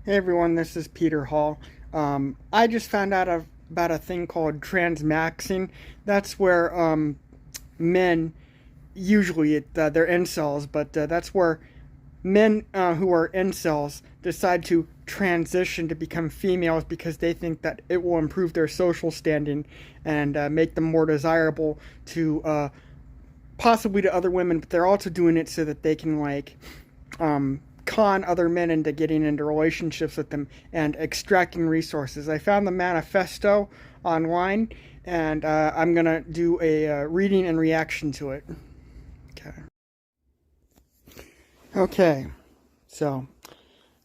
Hey everyone, this is Peter Hall. I just found out about a thing called transmaxing. That's where men, usually they're incels, but that's where men who are incels decide to transition to become females because they think that it will improve their social standing and make them more desirable to possibly to other women, but they're also doing it so that they can con other men into getting into relationships with them and extracting resources. I found the manifesto online, and I'm gonna do a reading and reaction to it. Okay, so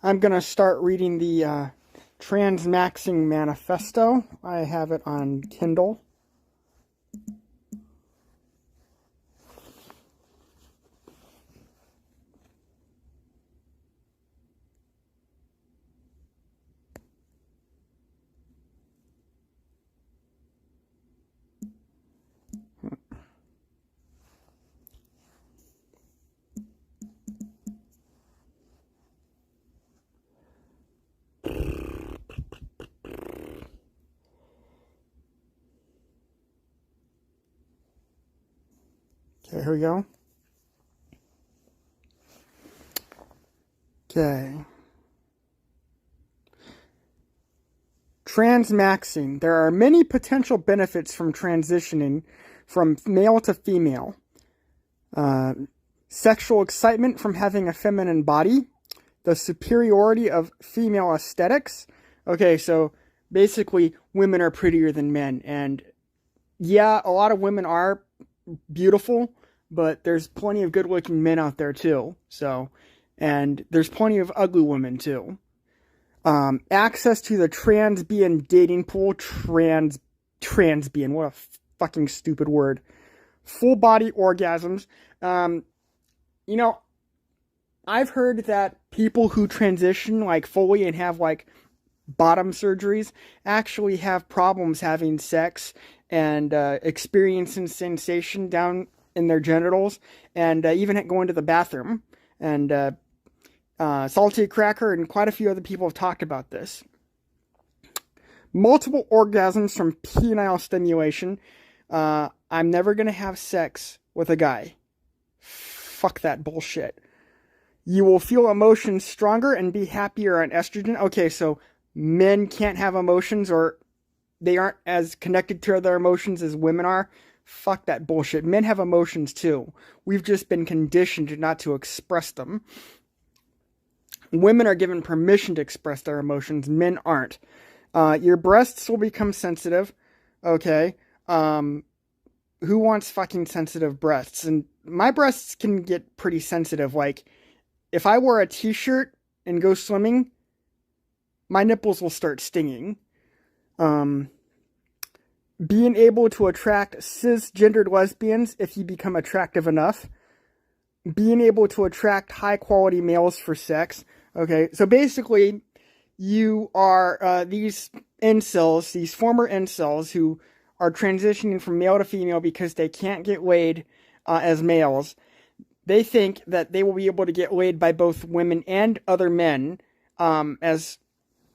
I'm gonna start reading the Transmaxxing Manifesto. I have it on Kindle. Okay, here we go. Okay. Transmaxing. There are many potential benefits from transitioning from male to female. Sexual excitement from having a feminine body. The superiority of female aesthetics. Okay, so basically women are prettier than men. And yeah, a lot of women are beautiful, but there's plenty of good looking men out there too. So, and there's plenty of ugly women too. Access to the transbian dating pool. Transbian, what a fucking stupid word. Full body orgasms. I've heard that people who transition fully and have bottom surgeries actually have problems having sex and experiencing sensation down in their genitals and even going to the bathroom. And Salty Cracker and quite a few other people have talked about this. Multiple orgasms from penile stimulation. I'm never going to have sex with a guy. Fuck that bullshit. You will feel emotions stronger and be happier on estrogen. Okay, so men can't have emotions, or they aren't as connected to their emotions as women are. Fuck that bullshit. Men have emotions too. We've just been conditioned not to express them. Women are given permission to express their emotions. Men aren't. Your breasts will become sensitive. Okay. Who wants fucking sensitive breasts? And my breasts can get pretty sensitive. If I wear a t-shirt and go swimming, my nipples will start stinging. Being able to attract cisgendered lesbians if you become attractive enough. Being able to attract high-quality males for sex. Okay, so basically, you are these incels, these former incels who are transitioning from male to female because they can't get laid as males. They think that they will be able to get laid by both women and other men as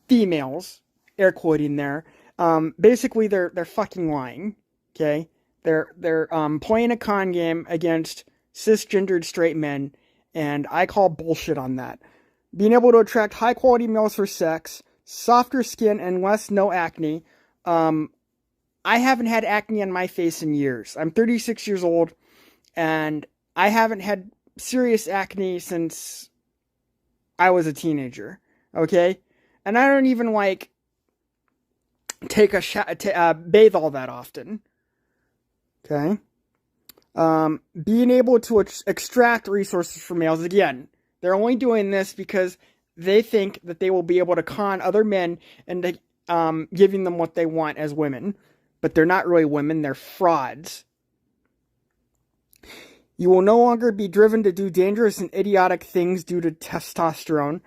females, air quoting there. Basically, they're fucking lying. Okay, they're playing a con game against cisgendered straight men, and I call bullshit on that. Being able to attract high quality males for sex, softer skin, and no acne. I haven't had acne on my face in years. I'm 36 years old, and I haven't had serious acne since I was a teenager. Okay, and I don't even take a bathe all that often. Okay. Being able to extract resources from males. Again, they're only doing this because they think that they will be able to con other men into giving them what they want as women. But they're not really women, they're frauds. You will no longer be driven to do dangerous and idiotic things due to testosterone.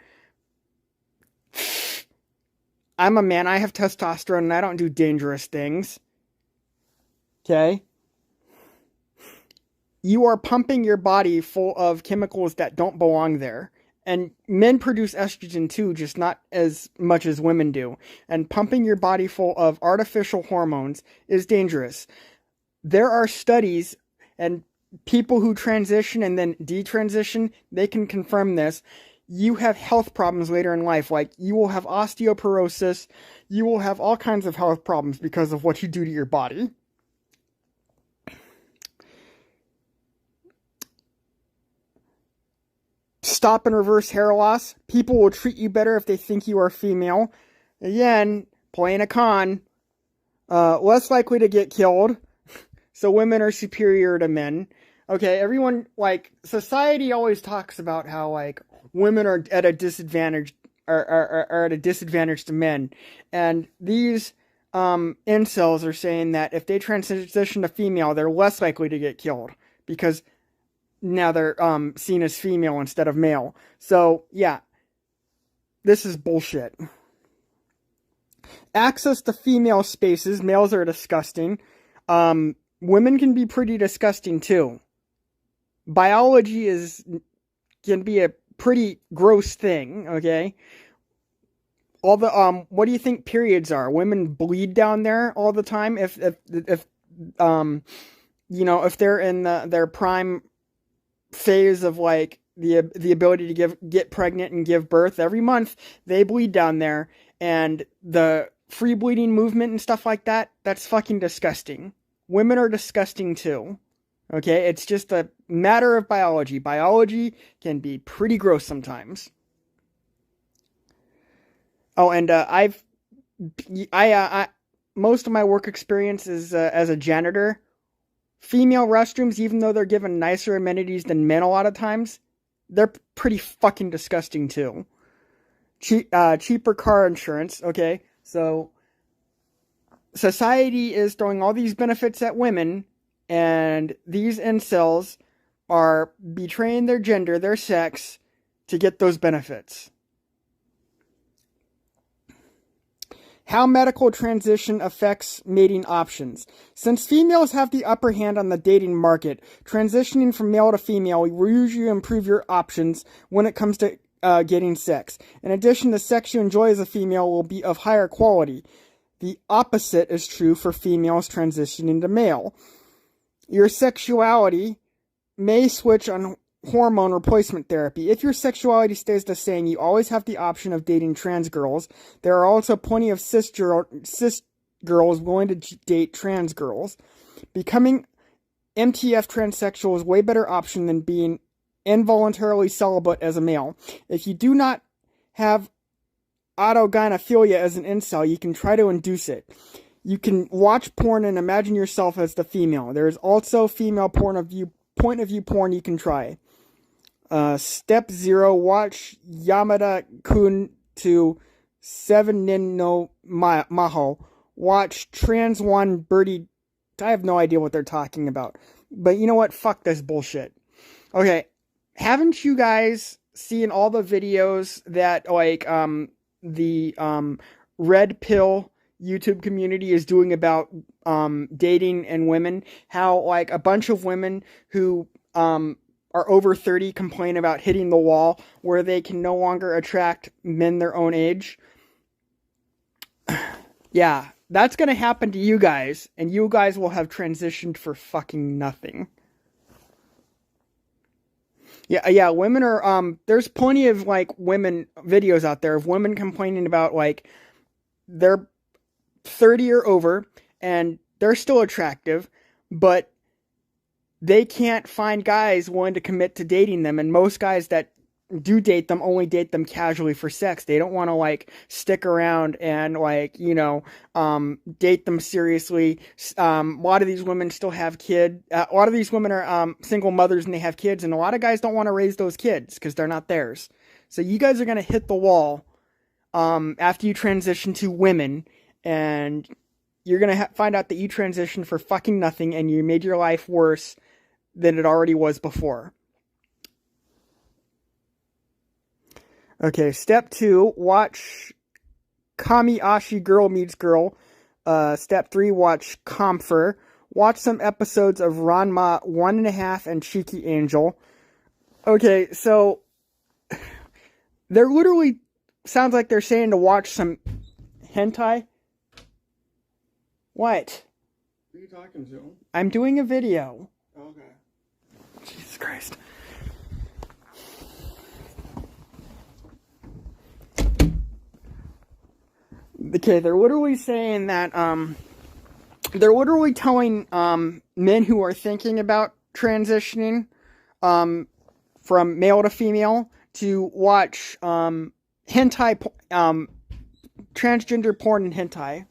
I'm a man, I have testosterone, and I don't do dangerous things. Okay? You are pumping your body full of chemicals that don't belong there. And men produce estrogen too, just not as much as women do. And pumping your body full of artificial hormones is dangerous. There are studies, and people who transition and then detransition, they can confirm this. You have health problems later in life. Like, you will have osteoporosis. You will have all kinds of health problems because of what you do to your body. Stop and reverse hair loss. People will treat you better if they think you are female. Again, playing a con. Less likely to get killed. So women are superior to men. Okay, everyone, like, society always talks about how, like, women are at a disadvantage, are at a disadvantage to men. And these incels are saying that if they transition to female, they're less likely to get killed. Because now they're seen as female instead of male. So, yeah. This is bullshit. Access to female spaces. Males are disgusting. Women can be pretty disgusting too. Biology can be a pretty gross thing, okay? All the what do you think periods are? Women bleed down there all the time if you know, if they're in their prime phase of, like, the ability to get pregnant and give birth. Every month they bleed down there, and the free bleeding movement and stuff like that, that's fucking disgusting. Women are disgusting too. Okay, it's just a matter of biology. Biology can be pretty gross sometimes. Oh, and I most of my work experience is as a janitor. Female restrooms, even though they're given nicer amenities than men a lot of times, they're pretty fucking disgusting too. Cheaper car insurance, okay? So, society is throwing all these benefits at women, and these incels are betraying their gender, their sex, to get those benefits. How medical transition affects mating options. Since females have the upper hand on the dating market, transitioning from male to female will usually improve your options when it comes to getting sex. In addition, the sex you enjoy as a female will be of higher quality. The opposite is true for females transitioning to male. Your sexuality may switch on hormone replacement therapy. If your sexuality stays the same, you always have the option of dating trans girls. There are also plenty of cis girls willing to date trans girls. Becoming MTF transsexual is a way better option than being involuntarily celibate as a male. If you do not have autogynephilia as an incel, you can try to induce it. You can watch porn and imagine yourself as the female. There is also female point of view porn you can try. Step 0, watch Yamada-kun to 7 nin no maho. Watch Trans 1 Birdie. I have no idea what they're talking about. But you know what? Fuck this bullshit. Okay, haven't you guys seen all the videos that, like, the red pill YouTube community is doing about dating and women? How, like, a bunch of women who are over 30 complain about hitting the wall where they can no longer attract men their own age. Yeah, that's gonna happen to you guys, and you guys will have transitioned for fucking nothing. Yeah, women are, there's plenty of, like, women videos out there of women complaining about, like, they're 30 or over, and they're still attractive, but they can't find guys willing to commit to dating them, and most guys that do date them only date them casually for sex. They don't want to, like, stick around and, like, you know, date them seriously. A lot of these women still have kids. A lot of these women are single mothers and they have kids, and a lot of guys don't want to raise those kids because they're not theirs. So you guys are going to hit the wall after you transition to women, and you're going to find out that you transitioned for fucking nothing and you made your life worse than it already was before. Okay, step 2, watch Kamiashi Girl Meets Girl. Step 3, watch Comfer. Watch some episodes of Ranma 1.5 and Cheeky Angel. Okay, so They're literally, sounds like they're saying to watch some hentai. What? Who are you talking to? I'm doing a video. Okay. Jesus Christ. Okay, they're literally saying that, they're literally telling, men who are thinking about transitioning, from male to female to watch, hentai, transgender porn and hentai.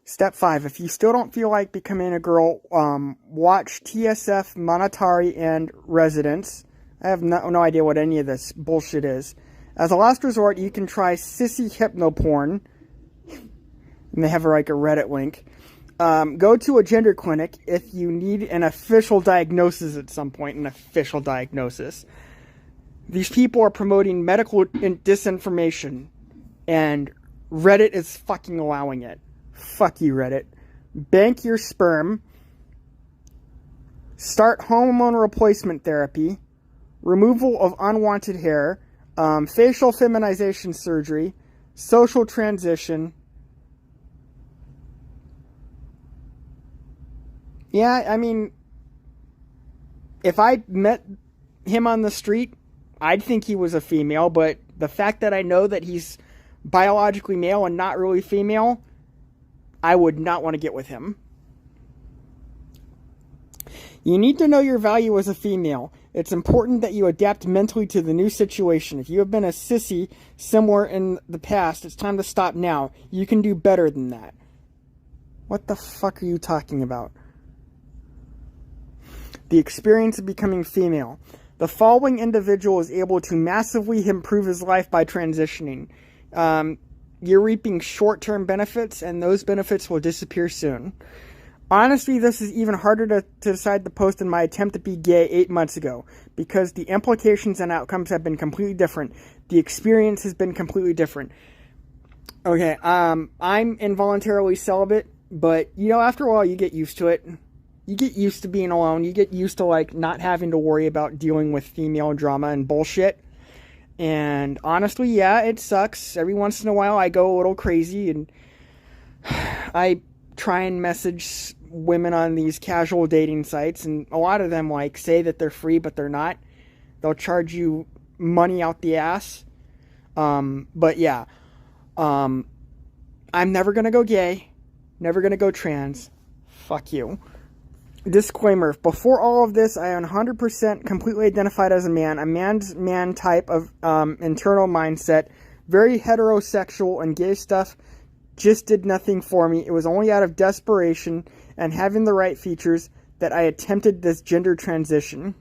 Step 5. If you still don't feel like becoming a girl, watch TSF, Monetary, and Residence. I have no idea what any of this bullshit is. As a last resort, you can try sissy hypnoporn. And they have like a Reddit link. Go to a gender clinic if you need an official diagnosis at some point. An official diagnosis. These people are promoting medical disinformation. And Reddit is fucking allowing it. Fuck you, Reddit. Bank your sperm. Start hormone replacement therapy. Removal of unwanted hair. Facial feminization surgery. Social transition. Yeah, I mean, if I met him on the street, I'd think he was a female, but the fact that I know that he's biologically male and not really female, I would not want to get with him. You need to know your value as a female. It's important that you adapt mentally to the new situation. If you have been a sissy somewhere in the past, it's time to stop now. You can do better than that. What the fuck are you talking about? The experience of becoming female. The following individual is able to massively improve his life by transitioning. You're reaping short-term benefits, and those benefits will disappear soon. Honestly, this is even harder to decide to post than my attempt to be gay 8 months ago, because the implications and outcomes have been completely different. The experience has been completely different. Okay, I'm involuntarily celibate, but, you know, after a while you get used to it. You get used to being alone. You get used to, like, not having to worry about dealing with female drama and bullshit. And honestly, yeah, it sucks. Every once in a while I go a little crazy and I try and message women on these casual dating sites, and a lot of them, like, say that they're free, but they're not. They'll charge you money out the ass. But yeah. I'm never gonna go gay. Never gonna go trans. Fuck you. Disclaimer, before all of this, I am 100% completely identified as a man. A man's man type of internal mindset. Very heterosexual, and gay stuff just did nothing for me. It was only out of desperation and having the right features that I attempted this gender transition.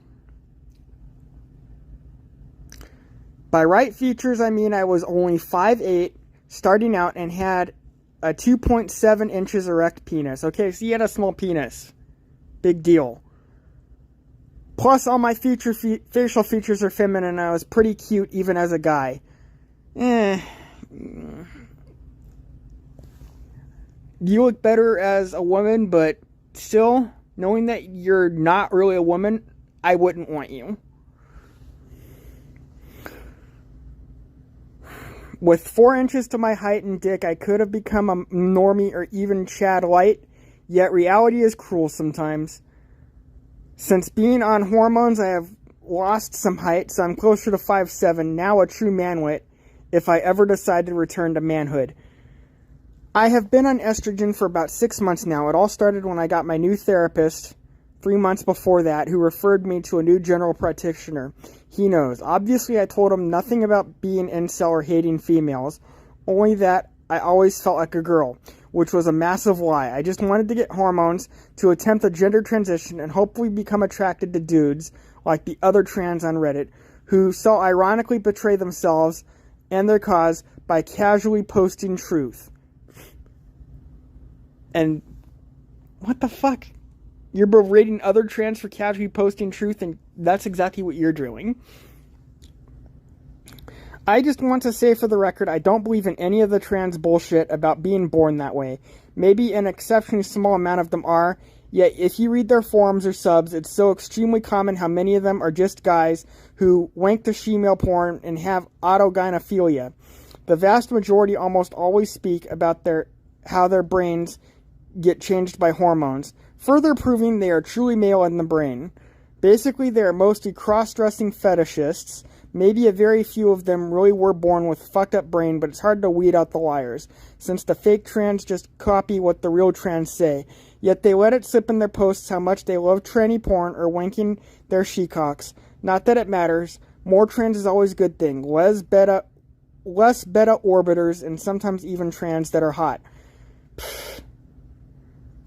By right features, I mean I was only 5'8", starting out, and had a 2.7 inches erect penis. Okay, so you had a small penis. Big deal. Plus, all my facial features are feminine, and I was pretty cute even as a guy. You look better as a woman, but still, knowing that you're not really a woman, I wouldn't want you. With 4 inches to my height and dick, I could have become a normie or even Chad Light. Yet reality is cruel sometimes. Since being on hormones, I have lost some height, so I'm closer to 5'7", now a true manwit, if I ever decide to return to manhood. I have been on estrogen for about 6 months now. It all started when I got my new therapist 3 months before that, who referred me to a new general practitioner. He knows. Obviously, I told him nothing about being incel or hating females, only that I always felt like a girl, which was a massive lie. I just wanted to get hormones to attempt a gender transition and hopefully become attracted to dudes like the other trans on Reddit, who so ironically betray themselves and their cause by casually posting truth. And what the fuck? You're berating other trans for casually posting truth, and that's exactly what you're doing. I just want to say for the record, I don't believe in any of the trans bullshit about being born that way. Maybe an exceptionally small amount of them are, Yet, if you read their forums or subs, it's so extremely common how many of them are just guys who wank to female porn and have autogynephilia. The vast majority almost always speak about how their brains get changed by hormones, further proving they are truly male in the brain. Basically, they are mostly cross-dressing fetishists. Maybe a very few of them really were born with fucked up brain, but it's hard to weed out the liars, since the fake trans just copy what the real trans say. Yet they let it slip in their posts how much they love tranny porn or wanking their she-cocks. Not that it matters. More trans is always a good thing. Less beta orbiters, and sometimes even trans that are hot.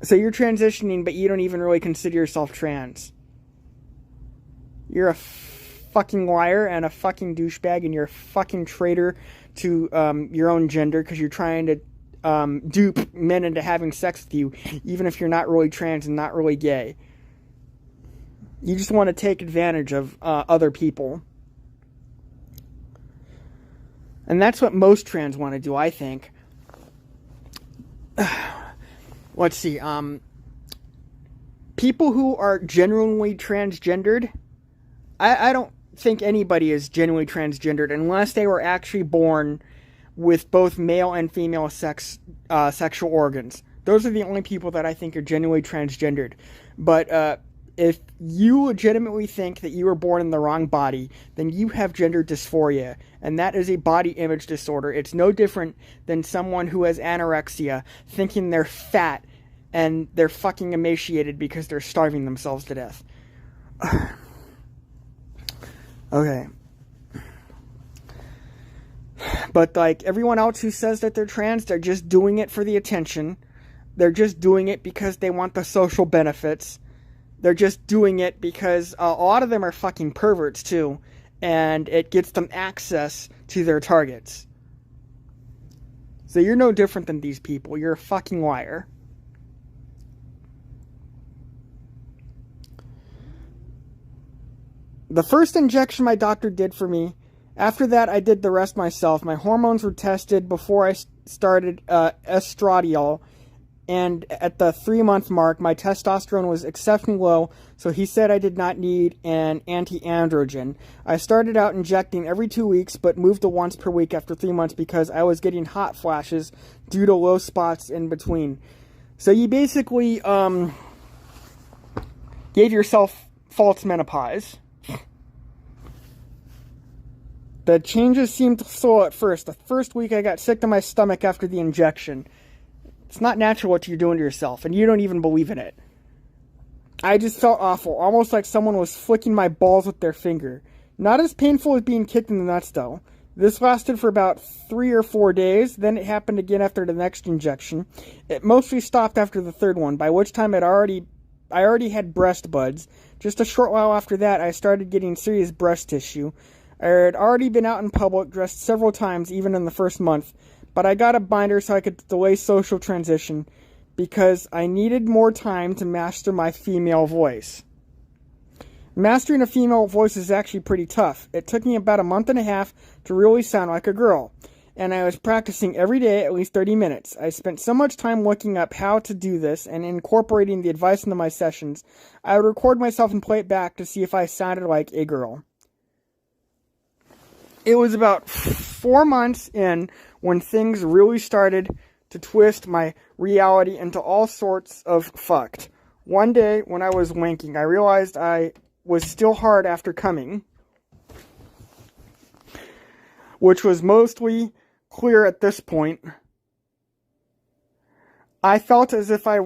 So you're transitioning, but you don't even really consider yourself trans. You're a fucking liar and a fucking douchebag, and you're a fucking traitor to your own gender because you're trying to dupe men into having sex with you, even if you're not really trans and not really gay. You just want to take advantage of other people. And that's what most trans want to do, I think. Let's see. People who are genuinely transgendered, I don't think anybody is genuinely transgendered unless they were actually born with both male and female sexual organs. Those are the only people that I think are genuinely transgendered. But if you legitimately think that you were born in the wrong body, then you have gender dysphoria, and that is a body image disorder. It's no different than someone who has anorexia, thinking they're fat and they're fucking emaciated because they're starving themselves to death. Okay. But like everyone else who says that they're trans, they're just doing it for the attention. They're just doing it because they want the social benefits. They're just doing it because a lot of them are fucking perverts too, and it gets them access to their targets. So you're no different than these people. You're a fucking liar. The first injection my doctor did for me, after that I did the rest myself. My hormones were tested before I started estradiol, and at the 3-month mark, my testosterone was exceptionally low, so he said I did not need an anti-androgen. I started out injecting every 2 weeks, but moved to once per week after 3 months because I was getting hot flashes due to low spots in between. So you basically gave yourself false menopause. The changes seemed slow at first. The first week I got sick to my stomach after the injection. It's not natural what you're doing to yourself, and you don't even believe in it. I just felt awful, almost like someone was flicking my balls with their finger. Not as painful as being kicked in the nuts, though. This lasted for about 3 or 4 days, then it happened again after the next injection. It mostly stopped after the third one, by which time I already had breast buds. Just a short while after that, I started getting serious breast tissue. I had already been out in public, dressed several times, even in the first month. But I got a binder so I could delay social transition because I needed more time to master my female voice. Mastering a female voice is actually pretty tough. It took me about a month and a half to really sound like a girl, and I was practicing every day at least 30 minutes. I spent so much time looking up how to do this and incorporating the advice into my sessions. I would record myself and play it back to see if I sounded like a girl. It was about 4 months in when things really started to twist my reality into all sorts of fucked. One day, when I was wanking, I realized I was still hard after coming, which was mostly clear at this point. I felt as if I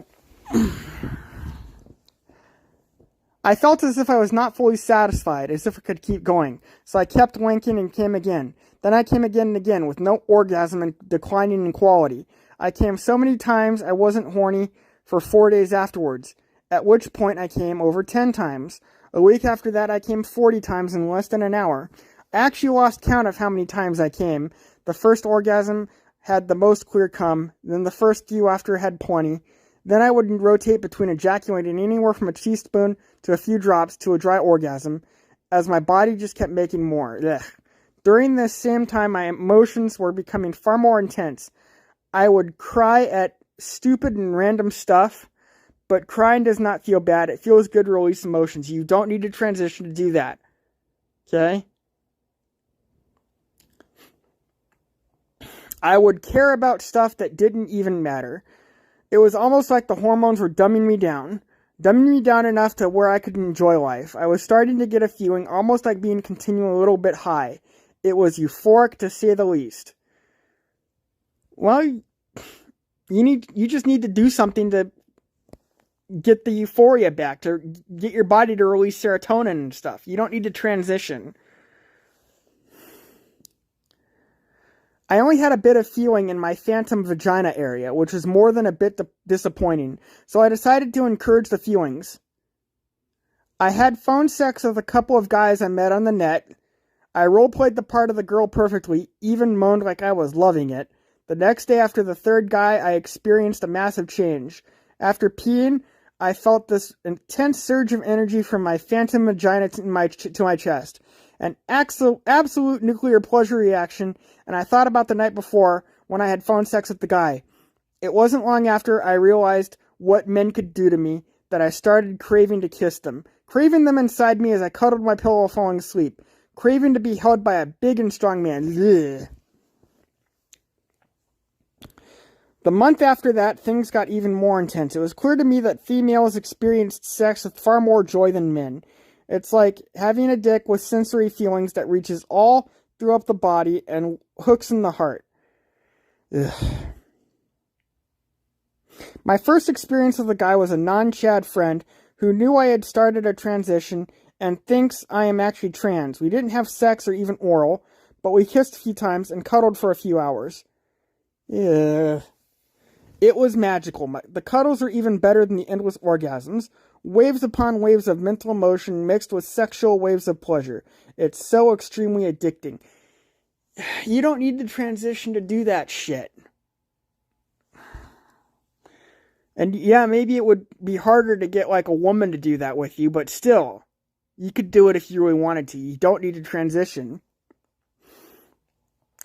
was not fully satisfied, as if I could keep going. So I kept wanking and came again. Then I came again and again, with no orgasm and declining in quality. I came so many times I wasn't horny for 4 days afterwards, at which point I came over 10 times. A week after that I came 40 times in less than an hour. I actually lost count of how many times I came. The first orgasm had the most clear cum, then the first few after had plenty. Then I would rotate between ejaculating anywhere from a teaspoon to a few drops to a dry orgasm, as my body just kept making more. Ugh. During this same time, my emotions were becoming far more intense. I would cry at stupid and random stuff, but crying does not feel bad. It feels good to release emotions. You don't need to transition to do that. Okay? I would care about stuff that didn't even matter. It was almost like the hormones were dumbing me down enough to where I could enjoy life. I was starting to get a feeling almost like being continually a little bit high. It was euphoric to say the least. Well, you just need to do something to get the euphoria back, to get your body to release serotonin and stuff. You don't need to transition. I only had a bit of feeling in my phantom vagina area, which was more than a bit disappointing, so I decided to encourage the feelings. I had phone sex with a couple of guys I met on the net. I roleplayed the part of the girl perfectly, even moaned like I was loving it. The next day after the third guy, I experienced a massive change. After peeing, I felt this intense surge of energy from my phantom vagina to my chest. An absolute nuclear pleasure reaction, and I thought about the night before when I had phone sex with the guy. It wasn't long after I realized what men could do to me that I started craving to kiss them. Craving them inside me as I cuddled my pillow falling asleep. Craving to be held by a big and strong man. Ugh. The month after that, things got even more intense. It was clear to me that females experienced sex with far more joy than men. It's like having a dick with sensory feelings that reaches all throughout the body and hooks in the heart. Ugh. My first experience with a guy was a non-Chad friend who knew I had started a transition and thinks I am actually trans. We didn't have sex or even oral, but we kissed a few times and cuddled for a few hours. Ugh. It was magical. The cuddles were even better than the endless orgasms. Waves upon waves of mental emotion mixed with sexual waves of pleasure. It's so extremely addicting. You don't need to transition to do that shit. And yeah, maybe it would be harder to get like a woman to do that with you, but still, you could do it if you really wanted to. You don't need to transition.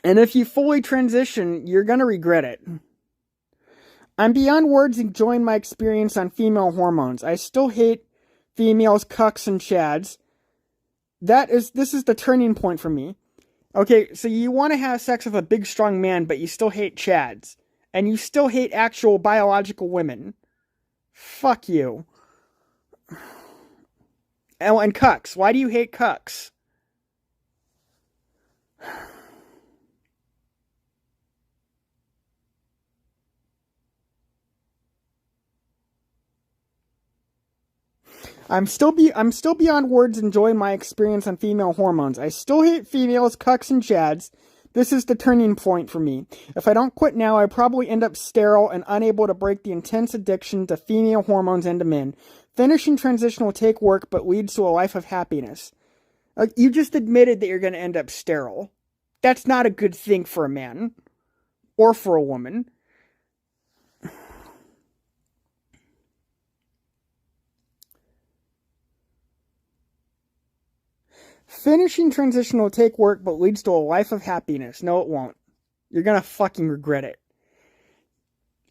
And if you fully transition, you're gonna regret it. I'm beyond words enjoying my experience on female hormones. I still hate females, cucks, and chads. This is the turning point for me. Okay, so you want to have sex with a big, strong man, but you still hate chads. And you still hate actual biological women. Fuck you. And cucks. Why do you hate cucks? I'm still beyond words enjoying my experience on female hormones. I still hate females, cucks, and chads. This is the turning point for me. If I don't quit now, I probably end up sterile and unable to break the intense addiction to female hormones and to men. Finishing transition will take work, but leads to a life of happiness. You just admitted that you're going to end up sterile. That's not a good thing for a man. Or for a woman. Finishing transition will take work, but leads to a life of happiness. No, it won't. You're gonna fucking regret it.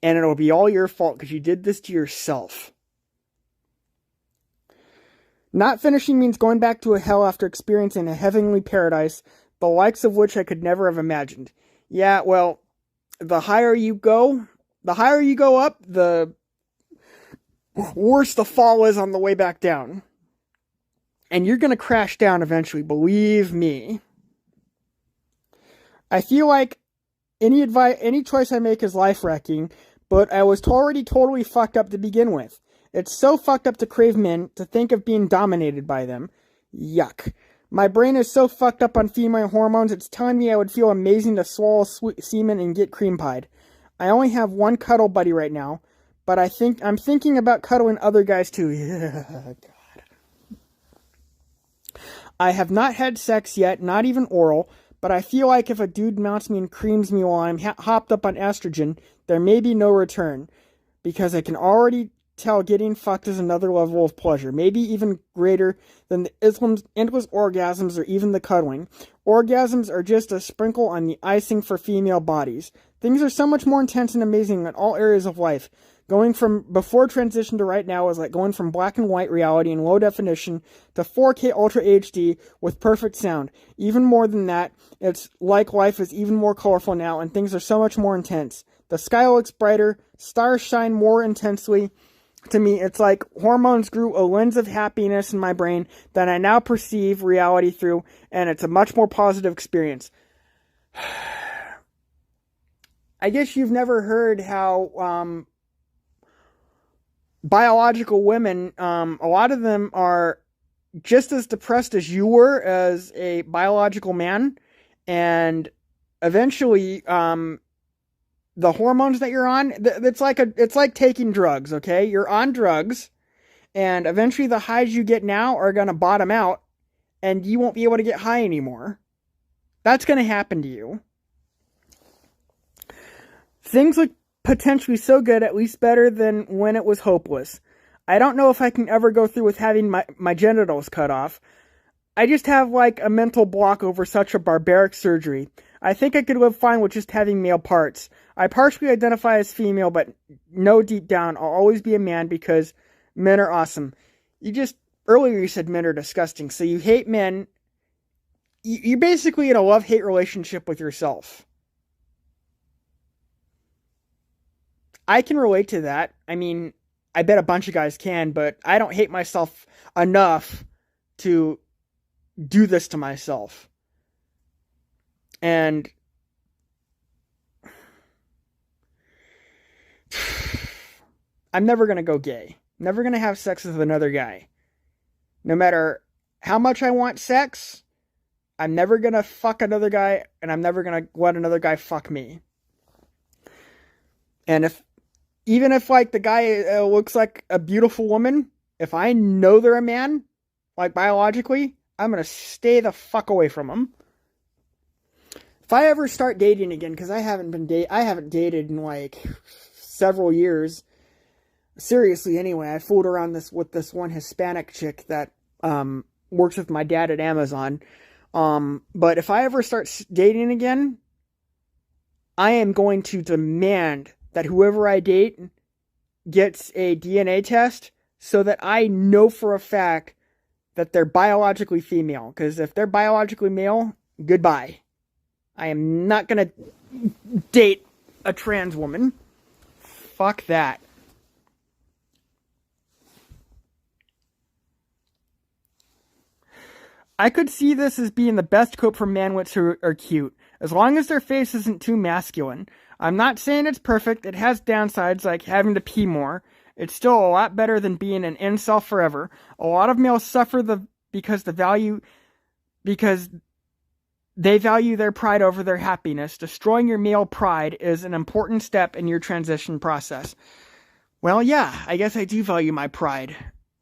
And it'll be all your fault because you did this to yourself. Not finishing means going back to a hell after experiencing a heavenly paradise, the likes of which I could never have imagined. Yeah, well, the higher you go up, the worse the fall is on the way back down. And you're going to crash down eventually, believe me. I feel like any choice I make is life-wrecking, but I was already totally fucked up to begin with. It's so fucked up to crave men, to think of being dominated by them. Yuck. My brain is so fucked up on female hormones, it's telling me I would feel amazing to swallow semen and get cream pied. I only have one cuddle buddy right now, but I'm thinking about cuddling other guys too. God. I have not had sex yet, not even oral, but I feel like if a dude mounts me and creams me while I'm hopped up on estrogen, there may be no return, because I can already tell getting fucked is another level of pleasure, maybe even greater than the endless orgasms or even the cuddling. Orgasms are just a sprinkle on the icing for female bodies. Things are so much more intense and amazing in all areas of life. Going from before transition to right now is like going from black and white reality in low definition to 4K Ultra HD with perfect sound. Even more than that, it's like life is even more colorful now and things are so much more intense. The sky looks brighter, stars shine more intensely. To me, it's like hormones grew a lens of happiness in my brain that I now perceive reality through, and it's a much more positive experience. I guess you've never heard how biological women, a lot of them are just as depressed as you were as a biological man, and eventually the hormones that you're on, it's like taking drugs, okay? You're on drugs, and eventually the highs you get now are going to bottom out, and you won't be able to get high anymore. That's going to happen to you. Things look potentially so good, at least better than when it was hopeless. I don't know if I can ever go through with having my genitals cut off. I just have like a mental block over such a barbaric surgery. I think I could live fine with just having male parts. I partially identify as female, but know deep down I'll always be a man because men are awesome. Earlier you said men are disgusting, so you hate men. You're basically in a love-hate relationship with yourself. I can relate to that. I mean, I bet a bunch of guys can, but I don't hate myself enough to do this to myself. And I'm never going to go gay. Never going to have sex with another guy. No matter how much I want sex, I'm never going to fuck another guy, and I'm never going to let another guy fuck me. And even if like the guy looks like a beautiful woman, if I know they're a man, like biologically, I'm going to stay the fuck away from them. If I ever start dating again, because I haven't dated in like several years. Seriously, anyway, I fooled around with this one Hispanic chick that works with my dad at Amazon. But if I ever start dating again, I am going to demand that whoever I date gets a DNA test so that I know for a fact that they're biologically female. Because if they're biologically male, goodbye. I am not going to date a trans woman. Fuck that. I could see this as being the best coat for manwits who are cute, as long as their face isn't too masculine. I'm not saying it's perfect, it has downsides like having to pee more. It's still a lot better than being an incel forever. A lot of males suffer because they value their pride over their happiness. Destroying your male pride is an important step in your transition process. Well, yeah, I guess I do value my pride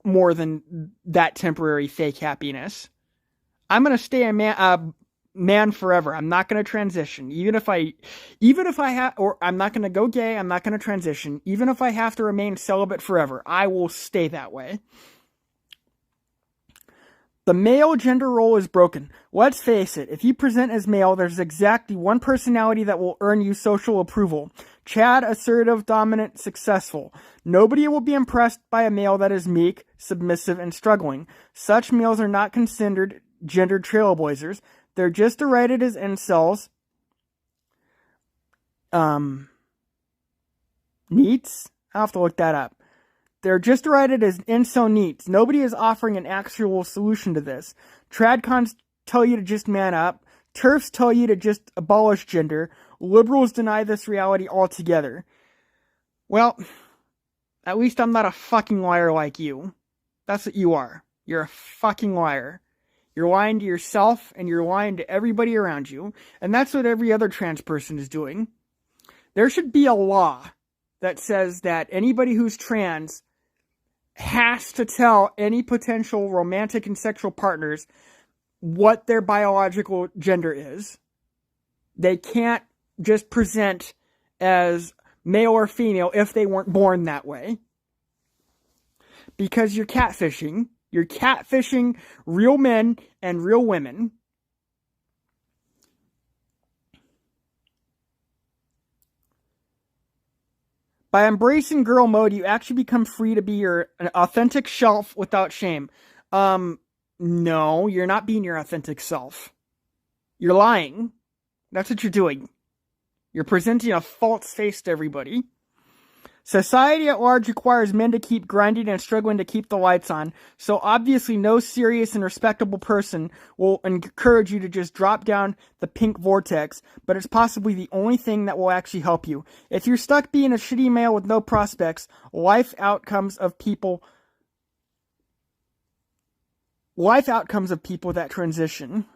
more than that temporary fake happiness. I'm going to stay a man forever. I'm not going to transition. Even if I have, or I'm not going to go gay, I'm not going to transition. Even if I have to remain celibate forever, I will stay that way. The male gender role is broken. Let's face it, if you present as male, there's exactly one personality that will earn you social approval. Chad, assertive, dominant, successful. Nobody will be impressed by a male that is meek, submissive, and struggling. Such males are not considered gendered trailblazers. They're just derided as incels. Neats? I'll have to look that up. They're just derided as incel neats. Nobody is offering an actual solution to this. Tradcons tell you to just man up. TERFs tell you to just abolish gender. Liberals deny this reality altogether. Well, at least I'm not a fucking liar like you. That's what you are. You're a fucking liar. You're lying to yourself, and you're lying to everybody around you. And that's what every other trans person is doing. There should be a law that says that anybody who's trans has to tell any potential romantic and sexual partners what their biological gender is. They can't just present as male or female if they weren't born that way. Because you're catfishing. You're catfishing real men and real women. By embracing girl mode, you actually become free to be your authentic self without shame. No, you're not being your authentic self. You're lying. That's what you're doing. You're presenting a false face to everybody. Society at large requires men to keep grinding and struggling to keep the lights on, so obviously no serious and respectable person will encourage you to just drop down the pink vortex, but it's possibly the only thing that will actually help you. If you're stuck being a shitty male with no prospects, life outcomes of people that transition.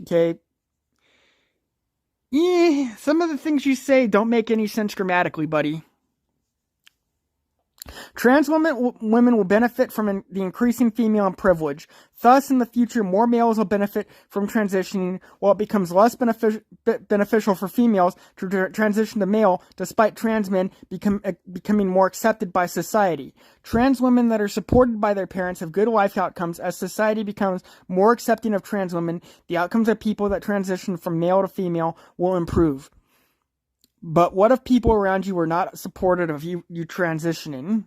Okay? Yeah, some of the things you say don't make any sense grammatically, buddy. Trans women will benefit from the increasing female privilege. Thus, in the future, more males will benefit from transitioning, while it becomes less beneficial for females to transition to male, despite trans men becoming more accepted by society. Trans women that are supported by their parents have good life outcomes. As society becomes more accepting of trans women, the outcomes of people that transition from male to female will improve. But what if people around you are not supportive of you transitioning?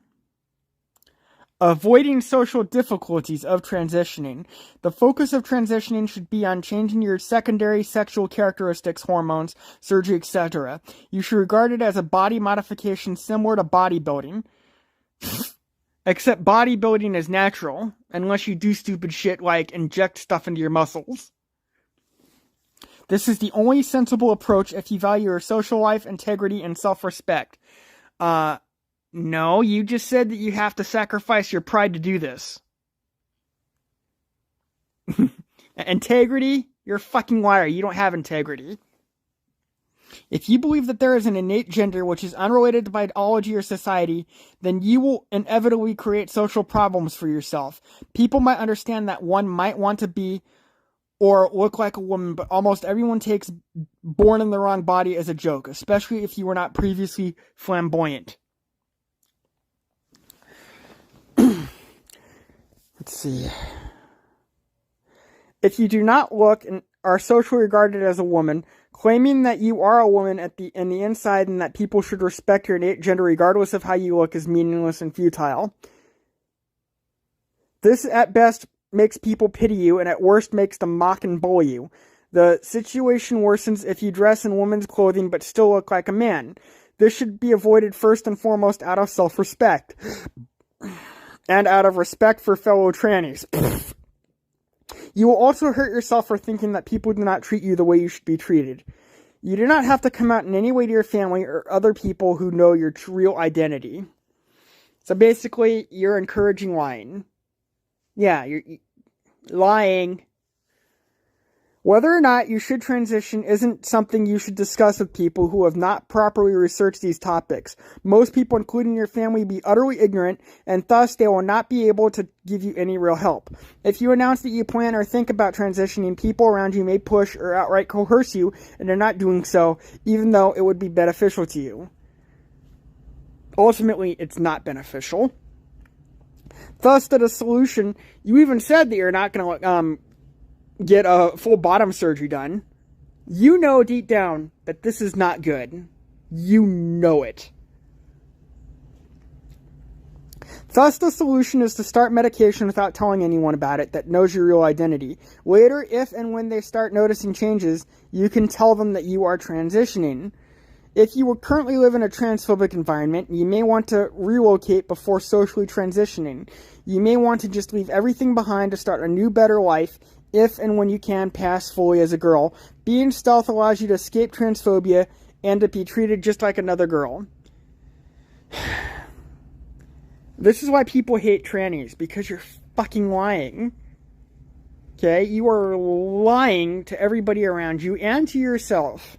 Avoiding social difficulties of transitioning. The focus of transitioning should be on changing your secondary sexual characteristics, hormones, surgery, etc. You should regard it as a body modification similar to bodybuilding. Except bodybuilding is natural, unless you do stupid shit like inject stuff into your muscles. This is the only sensible approach if you value your social life, integrity, and self-respect. No, you just said that you have to sacrifice your pride to do this. Integrity? You're a fucking liar. You don't have integrity. If you believe that there is an innate gender which is unrelated to biology or society, then you will inevitably create social problems for yourself. People might understand that one might want to be or look like a woman, but almost everyone takes born in the wrong body as a joke, especially if you were not previously flamboyant. Let's see. If you do not look and are socially regarded as a woman, claiming that you are a woman in the inside and that people should respect your innate gender regardless of how you look is meaningless and futile. This, at best, makes people pity you, and at worst makes them mock and bully you. The situation worsens if you dress in women's clothing but still look like a man. This should be avoided first and foremost out of self-respect. And out of respect for fellow trannies. You will also hurt yourself for thinking that people do not treat you the way you should be treated. You do not have to come out in any way to your family or other people who know your real identity. So basically, you're encouraging lying. Yeah, you're lying. Whether or not you should transition isn't something you should discuss with people who have not properly researched these topics. Most people, including your family, be utterly ignorant, and thus they will not be able to give you any real help. If you announce that you plan or think about transitioning, people around you may push or outright coerce you, and they're not doing so, even though it would be beneficial to you. Ultimately, it's not beneficial. Thus, to the solution, you even said that you're not going to get a full bottom surgery done. You know deep down that this is not good. You know it. Thus, the solution is to start medication without telling anyone about it that knows your real identity. Later, if and when they start noticing changes, you can tell them that you are transitioning. If you currently live in a transphobic environment, you may want to relocate before socially transitioning. You may want to just leave everything behind to start a new, better life if and when you can pass fully as a girl. Being stealth allows you to escape transphobia and to be treated just like another girl. This is why people hate trannies, because you're fucking lying. Okay? You are lying to everybody around you and to yourself.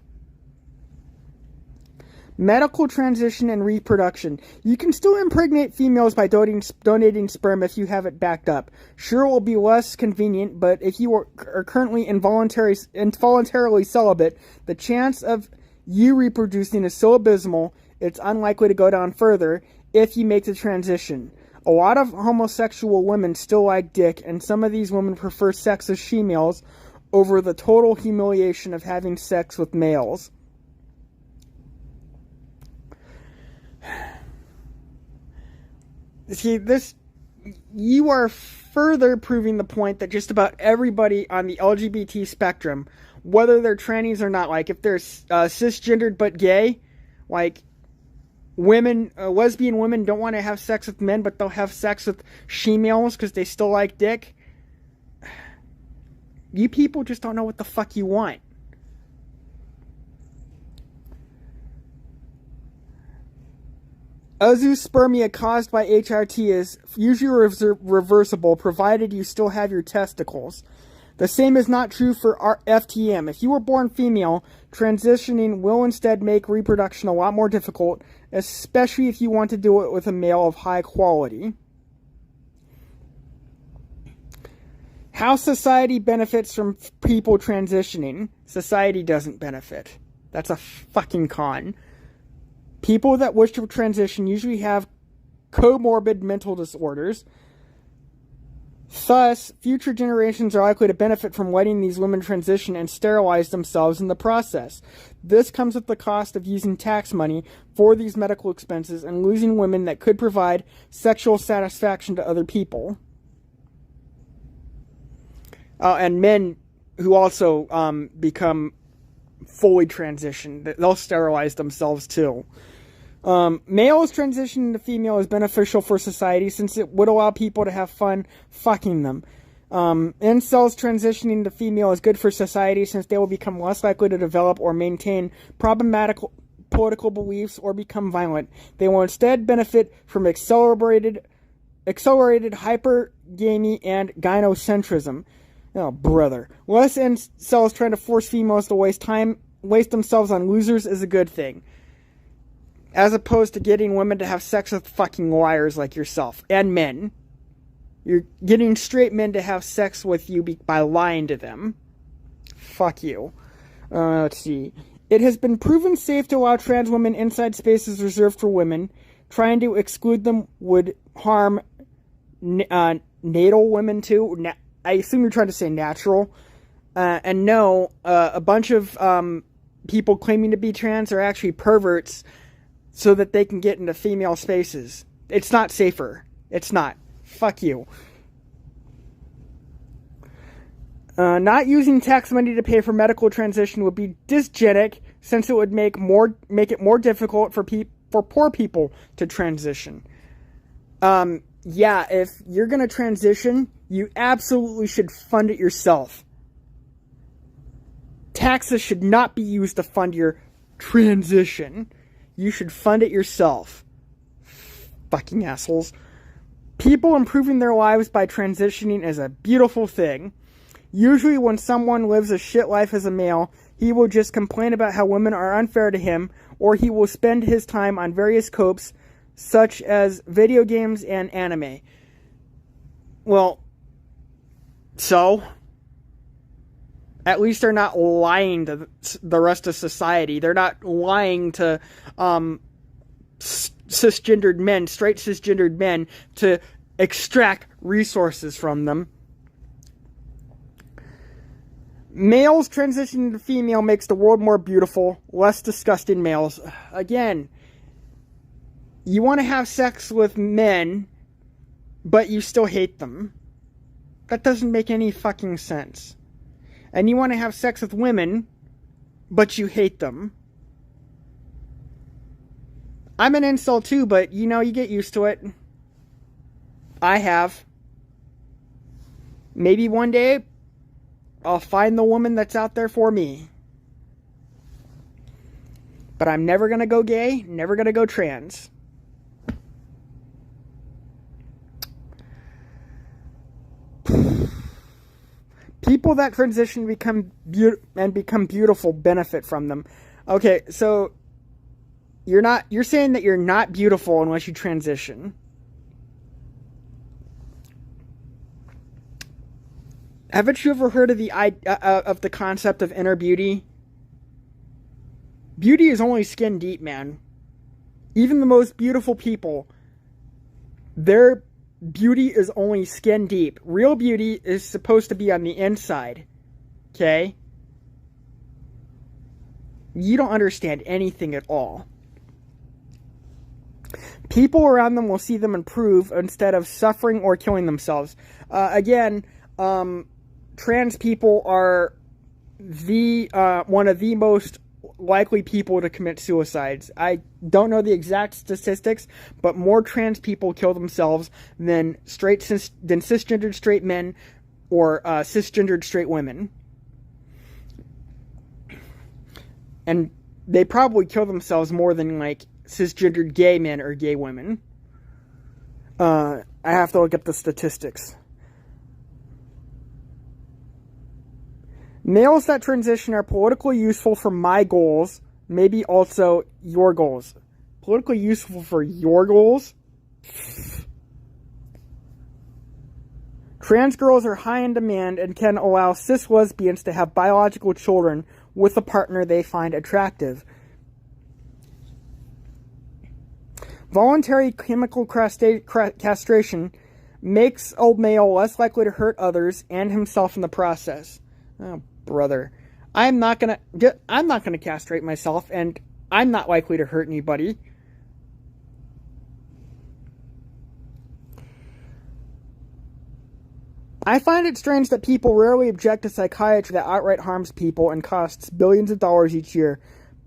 Medical transition and reproduction. You can still impregnate females by donating sperm if you have it backed up. Sure, it will be less convenient, but if you are currently involuntarily celibate, the chance of you reproducing is so abysmal, it's unlikely to go down further if you make the transition. A lot of homosexual women still like dick, and some of these women prefer sex with she-males over the total humiliation of having sex with males. See, this, you are further proving the point that just about everybody on the LGBT spectrum, whether they're trannies or not, like if they're cisgendered but gay, like women, lesbian women don't want to have sex with men, but they'll have sex with she-males because they still like dick. You people just don't know what the fuck you want. Azoospermia caused by HRT is usually reversible, provided you still have your testicles. The same is not true for FTM. If you were born female, transitioning will instead make reproduction a lot more difficult, especially if you want to do it with a male of high quality. How society benefits from people transitioning. Society doesn't benefit. That's a fucking con. People that wish to transition usually have comorbid mental disorders. Thus, future generations are likely to benefit from letting these women transition and sterilize themselves in the process. This comes at the cost of using tax money for these medical expenses and losing women that could provide sexual satisfaction to other people. And men who also become fully transitioned, they'll sterilize themselves too. Males transitioning to female is beneficial for society since it would allow people to have fun fucking them. Incels transitioning to female is good for society since they will become less likely to develop or maintain problematic political beliefs or become violent. They will instead benefit from accelerated hypergamy and gynocentrism. Oh, brother. Less incels trying to force females to waste themselves on losers is a good thing. As opposed to getting women to have sex with fucking liars like yourself. And men. You're getting straight men to have sex with you by lying to them. Fuck you. Let's see. It has been proven safe to allow trans women inside spaces reserved for women. Trying to exclude them would harm natal women too. I assume you're trying to say natural. And no, a bunch of people claiming to be trans are actually perverts so that they can get into female spaces. It's not safer. It's not. Fuck you. Not using tax money to pay for medical transition would be dysgenic since it would make it more difficult for poor people to transition. Yeah, if you're going to transition, you absolutely should fund it yourself. Taxes should not be used to fund your transition. You should fund it yourself. Fucking assholes. People improving their lives by transitioning is a beautiful thing. Usually when someone lives a shit life as a male, he will just complain about how women are unfair to him, or he will spend his time on various copes, such as video games and anime. Well, so at least they're not lying to the rest of society. They're not lying to cisgendered men, straight cisgendered men, to extract resources from them. Males transitioning to female makes the world more beautiful, less disgusting males. Again, you want to have sex with men, but you still hate them. That doesn't make any fucking sense. And you want to have sex with women, but you hate them. I'm an incel too, but you get used to it. I have. Maybe one day, I'll find the woman that's out there for me. But I'm never gonna go gay, never gonna go trans. People that transition become beautiful benefit from them. Okay, so you're saying that you're not beautiful unless you transition. Haven't you ever heard of the concept of inner beauty? Beauty is only skin deep, man. Even the most beautiful people, their beauty is only skin deep. Real beauty is supposed to be on the inside. Okay? You don't understand anything at all. people around them will see them improve instead of suffering or killing themselves. Again, trans people are one of the most likely people to commit suicides. I don't know the exact statistics, but more trans people kill themselves than cisgendered straight men or cisgendered straight women. And they probably kill themselves more than like cisgendered gay men or gay women. I have to look up the statistics. Males that transition are politically useful for my goals, maybe also your goals. Politically useful for your goals? Trans girls are high in demand and can allow cis lesbians to have biological children with a partner they find attractive. Voluntary chemical castration makes a male less likely to hurt others and himself in the process. Oh, brother. I'm not gonna castrate myself, and I'm not likely to hurt anybody. I find it strange that people rarely object to psychiatry that outright harms people and costs billions of dollars each year,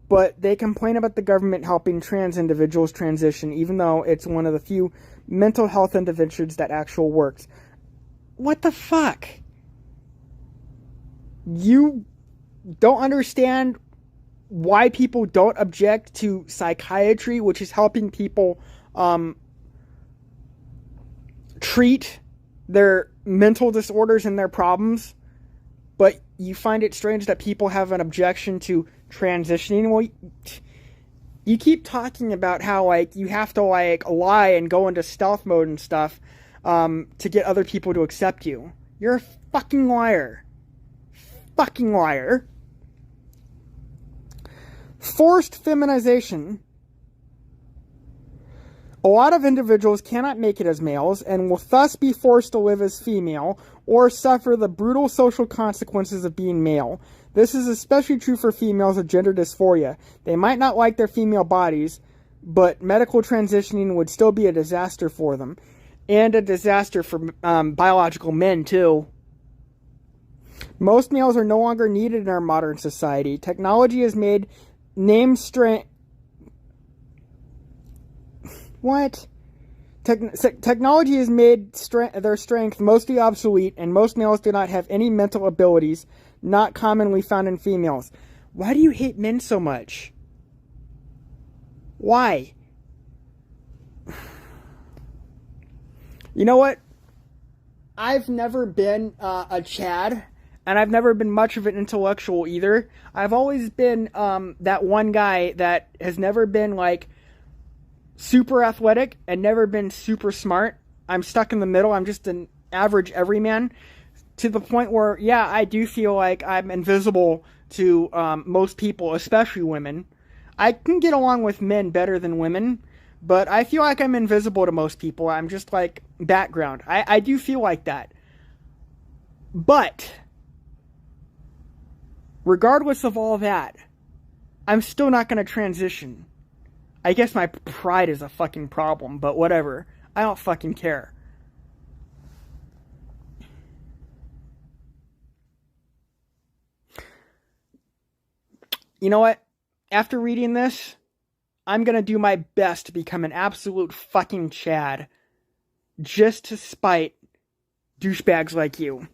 but they complain about the government helping trans individuals transition, even though it's one of the few mental health interventions that actually works. What the fuck? You don't understand why people don't object to psychiatry, which is helping people treat their mental disorders and their problems, but you find it strange that people have an objection to transitioning. Well, you keep talking about how, like, you have to, like, lie and go into stealth mode and stuff to get other people to accept you. You're a fucking liar. Fucking liar. Forced feminization. A lot of individuals cannot make it as males and will thus be forced to live as female or suffer the brutal social consequences of being male. This is especially true for females with gender dysphoria. They might not like their female bodies, but medical transitioning would still be a disaster for them. And a disaster for biological men, too. Most males are no longer needed in our modern society. Technology has made Technology has made their strength mostly obsolete, and most males do not have any mental abilities not commonly found in females. Why do you hate men so much? Why? You know what? I've never been a Chad, and I've never been much of an intellectual either. I've always been that one guy that has never been, like, super athletic and never been super smart. I'm stuck in the middle. I'm just an average everyman, to the point where, yeah, I do feel like I'm invisible to most people, especially women. I can get along with men better than women, but I feel like I'm invisible to most people. I'm just like background. I do feel like that. But regardless of all that, I'm still not going to transition. I guess my pride is a fucking problem, but whatever. I don't fucking care. You know what? After reading this, I'm gonna do my best to become an absolute fucking Chad. Just to spite douchebags like you.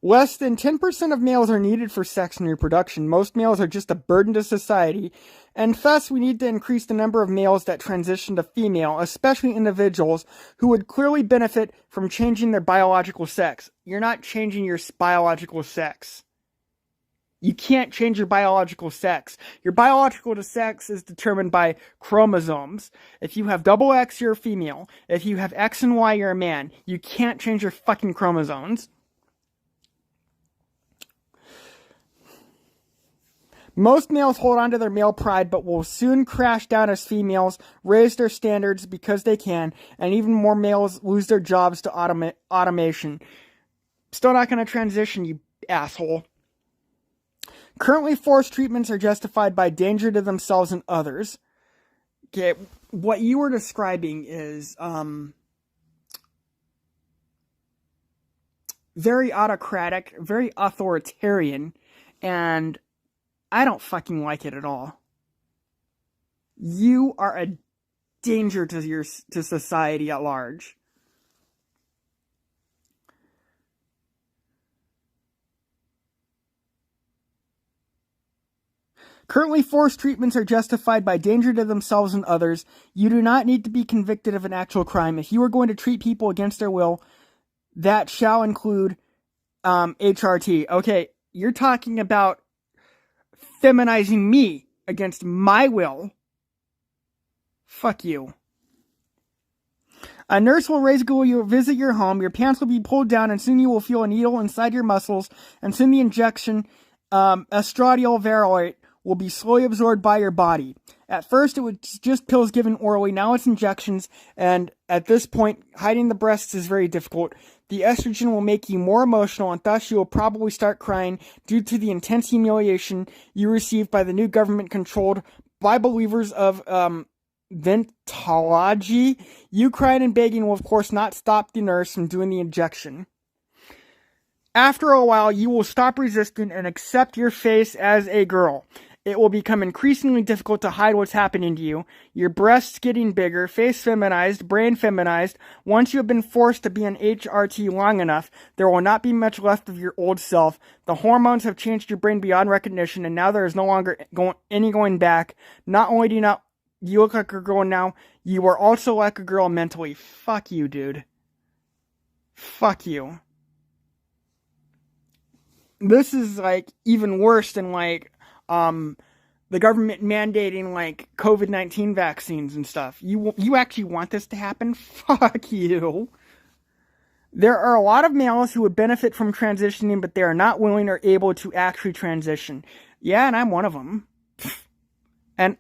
Less than 10% of males are needed for sex and reproduction. Most males are just a burden to society, and thus we need to increase the number of males that transition to female, especially individuals who would clearly benefit from changing their biological sex. You're not changing your biological sex. You can't change your biological sex. Your biological sex is determined by chromosomes. If you have double X, you're a female. If you have X and Y, you're a man. You can't change your fucking chromosomes. Most males hold on to their male pride, but will soon crash down as females raise their standards because they can, and even more males lose their jobs to automation. Still not going to transition, you asshole. Currently, forced treatments are justified by danger to themselves and others. Okay, what you were describing is very autocratic, very authoritarian, and I don't fucking like it at all. You are a danger to society at large. Currently, forced treatments are justified by danger to themselves and others. You do not need to be convicted of an actual crime. If you are going to treat people against their will, that shall include HRT. Okay, you're talking about feminizing me against my will. Fuck you. A nurse will regularly visit your home, your pants will be pulled down, and soon you will feel a needle inside your muscles, and soon the injection, estradiol varoate, will be slowly absorbed by your body. At first, it was just pills given orally, now it's injections, and at this point, hiding the breasts is very difficult. The estrogen will make you more emotional, and thus you will probably start crying due to the intense humiliation you received by the new government-controlled by believers of, Ventology. You crying and begging will of course not stop the nurse from doing the injection. After a while, you will stop resisting and accept your face as a girl. It will become increasingly difficult to hide what's happening to you. Your breasts getting bigger, face feminized, brain feminized. Once you have been forced to be an HRT long enough, there will not be much left of your old self. The hormones have changed your brain beyond recognition, and now there is no longer any going back. Not only do you look like a girl now, you are also like a girl mentally. Fuck you, dude. Fuck you. This is, like, even worse than, like, the government mandating, like, COVID-19 vaccines and stuff. You actually want this to happen? Fuck you. There are a lot of males who would benefit from transitioning, but they are not willing or able to actually transition. Yeah, and I'm one of them. And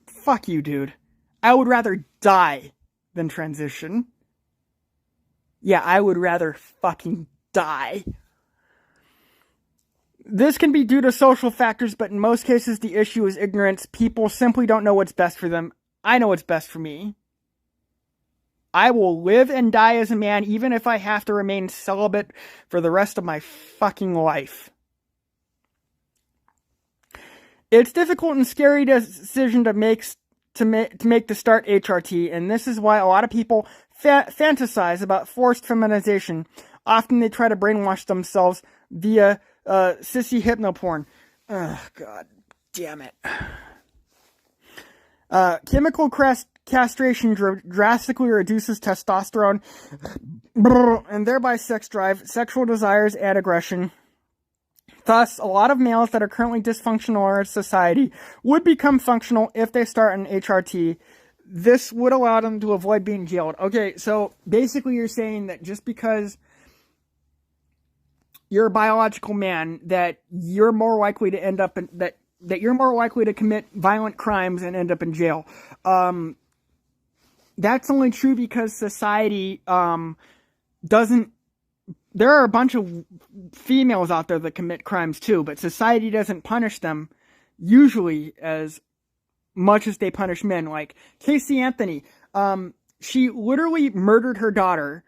fuck you, dude. I would rather die than transition. Yeah, I would rather fucking die. This can be due to social factors, but in most cases the issue is ignorance. People simply don't know what's best for them. I know what's best for me. I will live and die as a man, even if I have to remain celibate for the rest of my fucking life. It's difficult and scary decision to make to start HRT, and this is why a lot of people fantasize about forced feminization. Often they try to brainwash themselves via sissy hypnoporn. Oh, God damn it. Chemical castration drastically reduces testosterone and thereby sex drive, sexual desires, and aggression. Thus, a lot of males that are currently dysfunctional in our society would become functional if they start an HRT. This would allow them to avoid being jailed. Okay, so basically you're saying that just because you're a biological man, that you're more likely to end up in, that you're more likely to commit violent crimes and end up in jail. That's only true because society doesn't. There are a bunch of females out there that commit crimes too, but society doesn't punish them usually as much as they punish men. Like Casey Anthony, she literally murdered her daughter,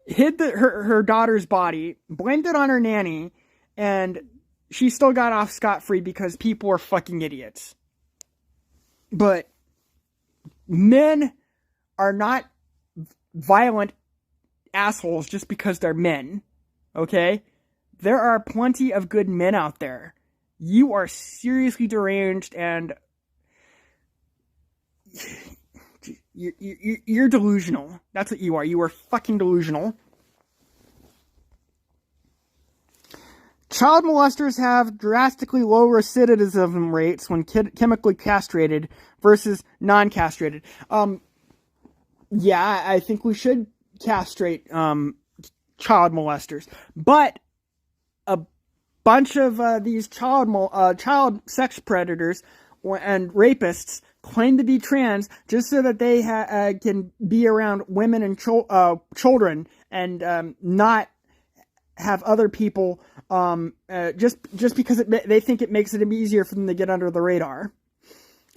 hid her daughter's body, blamed it on her nanny, and she still got off scot-free because people are fucking idiots. But men are not violent assholes just because they're men, okay? There are plenty of good men out there. You are seriously deranged and you're delusional. That's what you are. You are fucking delusional. Child molesters have drastically low recidivism rates when chemically castrated versus non-castrated. Yeah, I think we should castrate child molesters, but a bunch of these child sex predators and rapists claim to be trans just so that they can be around women and children and not have other people just because they think it makes it easier for them to get under the radar.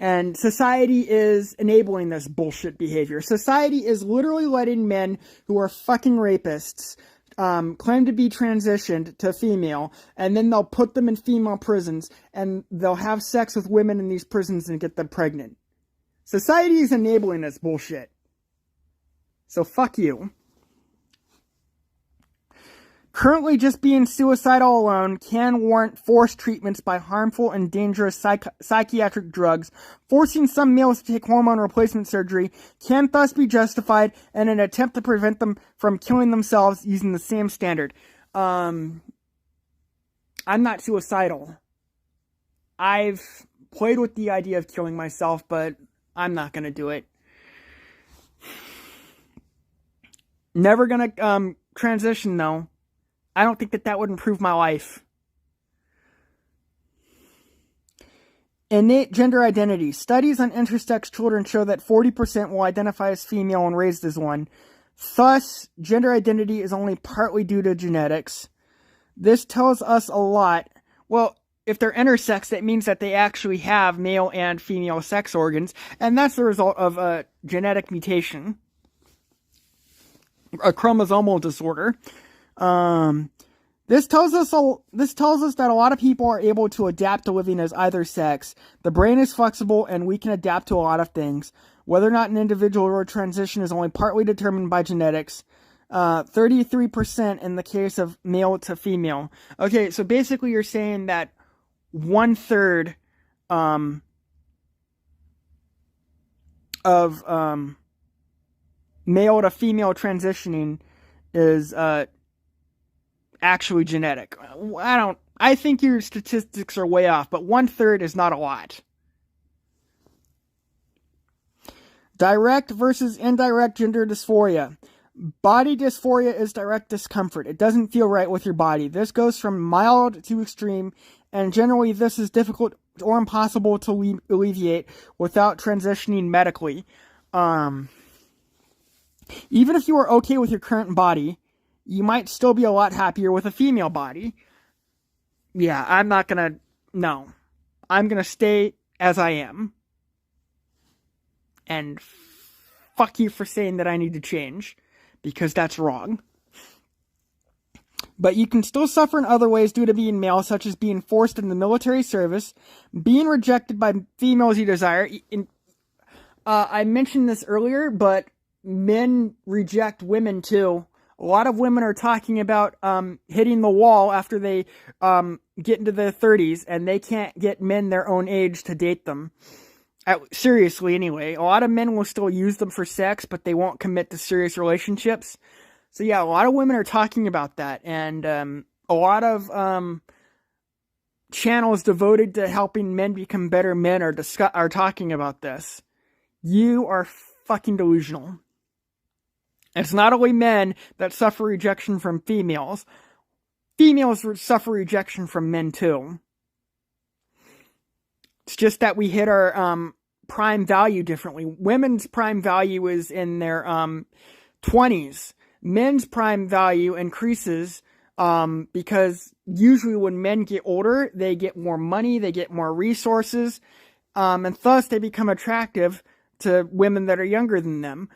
And society is enabling this bullshit behavior. Society is literally letting men who are fucking rapists claim to be transitioned to female, and then they'll put them in female prisons, and they'll have sex with women in these prisons and get them pregnant. Society is enabling this bullshit. So fuck you. Currently, just being suicidal alone can warrant forced treatments by harmful and dangerous psychiatric drugs. Forcing some males to take hormone replacement surgery can thus be justified in an attempt to prevent them from killing themselves using the same standard. I'm not suicidal. I've played with the idea of killing myself, but I'm not going to do it. Never going to transition, though. I don't think that would improve my life. Innate gender identity. Studies on intersex children show that 40% will identify as female when raised as one. Thus, gender identity is only partly due to genetics. This tells us a lot. Well, if they're intersex, that means that they actually have male and female sex organs, and that's the result of a genetic mutation, a chromosomal disorder. This tells us that a lot of people are able to adapt to living as either sex. The brain is flexible and we can adapt to a lot of things. Whether or not an individual will transition is only partly determined by genetics. 33% in the case of male to female. Okay, so basically you're saying that 1/3 of male to female transitioning is actually genetic. I think your statistics are way off, but 1/3 is not a lot. Direct versus indirect gender dysphoria. Body dysphoria is direct discomfort. It doesn't feel right with your body. This goes from mild to extreme, and generally this is difficult or impossible to alleviate without transitioning medically. Even if you are okay with your current body, you might still be a lot happier with a female body. Yeah, I'm gonna stay as I am. And fuck you for saying that I need to change, because that's wrong. But you can still suffer in other ways due to being male, such as being forced into military service, being rejected by females you desire. I mentioned this earlier, but men reject women too. A lot of women are talking about hitting the wall after they get into their 30s, and they can't get men their own age to date them. Seriously, anyway. A lot of men will still use them for sex, but they won't commit to serious relationships. So yeah, a lot of women are talking about that, and a lot of channels devoted to helping men become better men are talking about this. You are fucking delusional. It's not only men that suffer rejection from females. Females suffer rejection from men too. It's just that we hit our prime value differently. Women's prime value is in their 20s. Men's prime value increases because usually when men get older, they get more money, they get more resources, and thus they become attractive to women that are younger than them.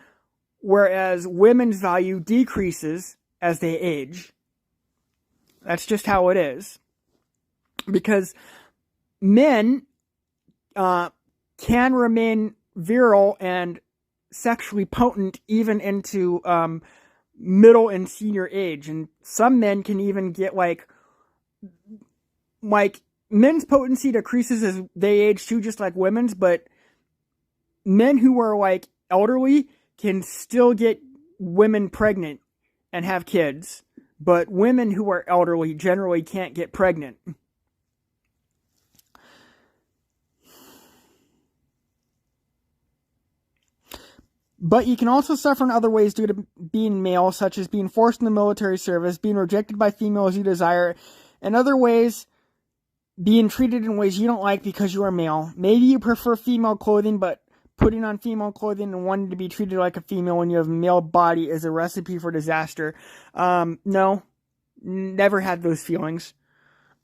Whereas women's value decreases as they age. That's just how it is. Because men can remain virile and sexually potent even into middle and senior age. And some men can even get like men's potency decreases as they age too, just like women's. But men who are like elderly can still get women pregnant and have kids, but women who are elderly generally can't get pregnant. But you can also suffer in other ways due to being male, such as being forced in the military service, being rejected by females you desire, and other ways being treated in ways you don't like because you are male. Maybe you prefer female clothing, but putting on female clothing and wanting to be treated like a female when you have a male body is a recipe for disaster. No. Never had those feelings.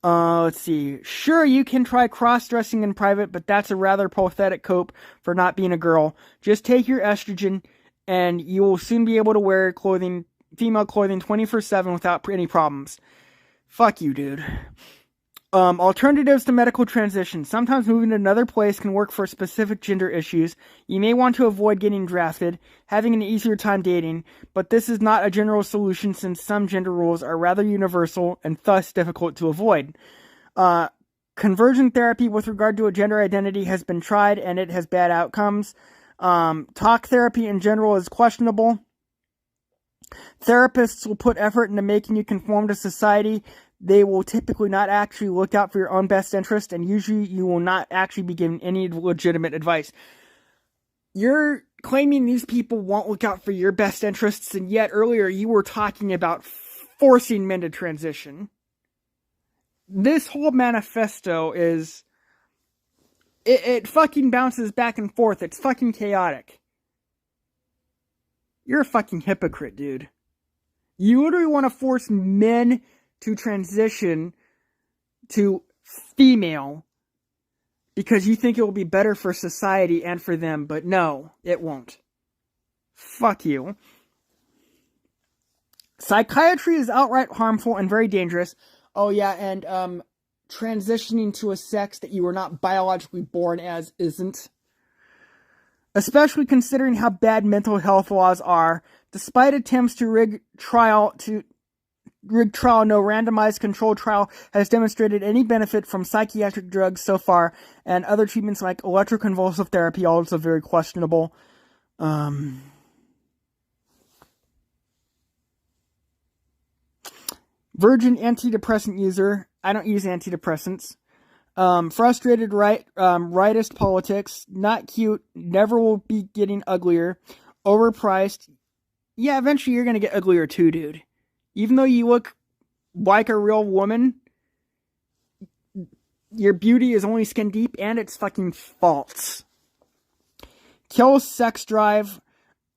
Let's see. Sure, you can try cross-dressing in private, but that's a rather pathetic cope for not being a girl. Just take your estrogen, and you will soon be able to wear female clothing 24/7 without any problems. Fuck you, dude. Alternatives to medical transition. Sometimes moving to another place can work for specific gender issues. You may want to avoid getting drafted, having an easier time dating, but this is not a general solution since some gender rules are rather universal and thus difficult to avoid. Conversion therapy with regard to a gender identity has been tried and it has bad outcomes. Talk therapy in general is questionable. Therapists will put effort into making you conform to society. They will typically not actually look out for your own best interest, and usually you will not actually be given any legitimate advice. You're claiming these people won't look out for your best interests, and yet earlier you were talking about forcing men to transition. This whole manifesto is... It fucking bounces back and forth. It's fucking chaotic. You're a fucking hypocrite, dude. You literally want to force men to transition to female because you think it will be better for society and for them, but no, it won't. Fuck you. Psychiatry is outright harmful and very dangerous. Oh yeah, and transitioning to a sex that you were not biologically born as isn't. Especially considering how bad mental health laws are. Despite attempts to rig trial, no randomized controlled trial has demonstrated any benefit from psychiatric drugs so far, and other treatments like electroconvulsive therapy also very questionable. Virgin antidepressant user. I don't use antidepressants. Frustrated rightist politics. Not cute. Never will be getting uglier. Overpriced. Yeah, eventually you're gonna get uglier too, dude. Even though you look like a real woman, your beauty is only skin deep and it's fucking false. Kills sex drive.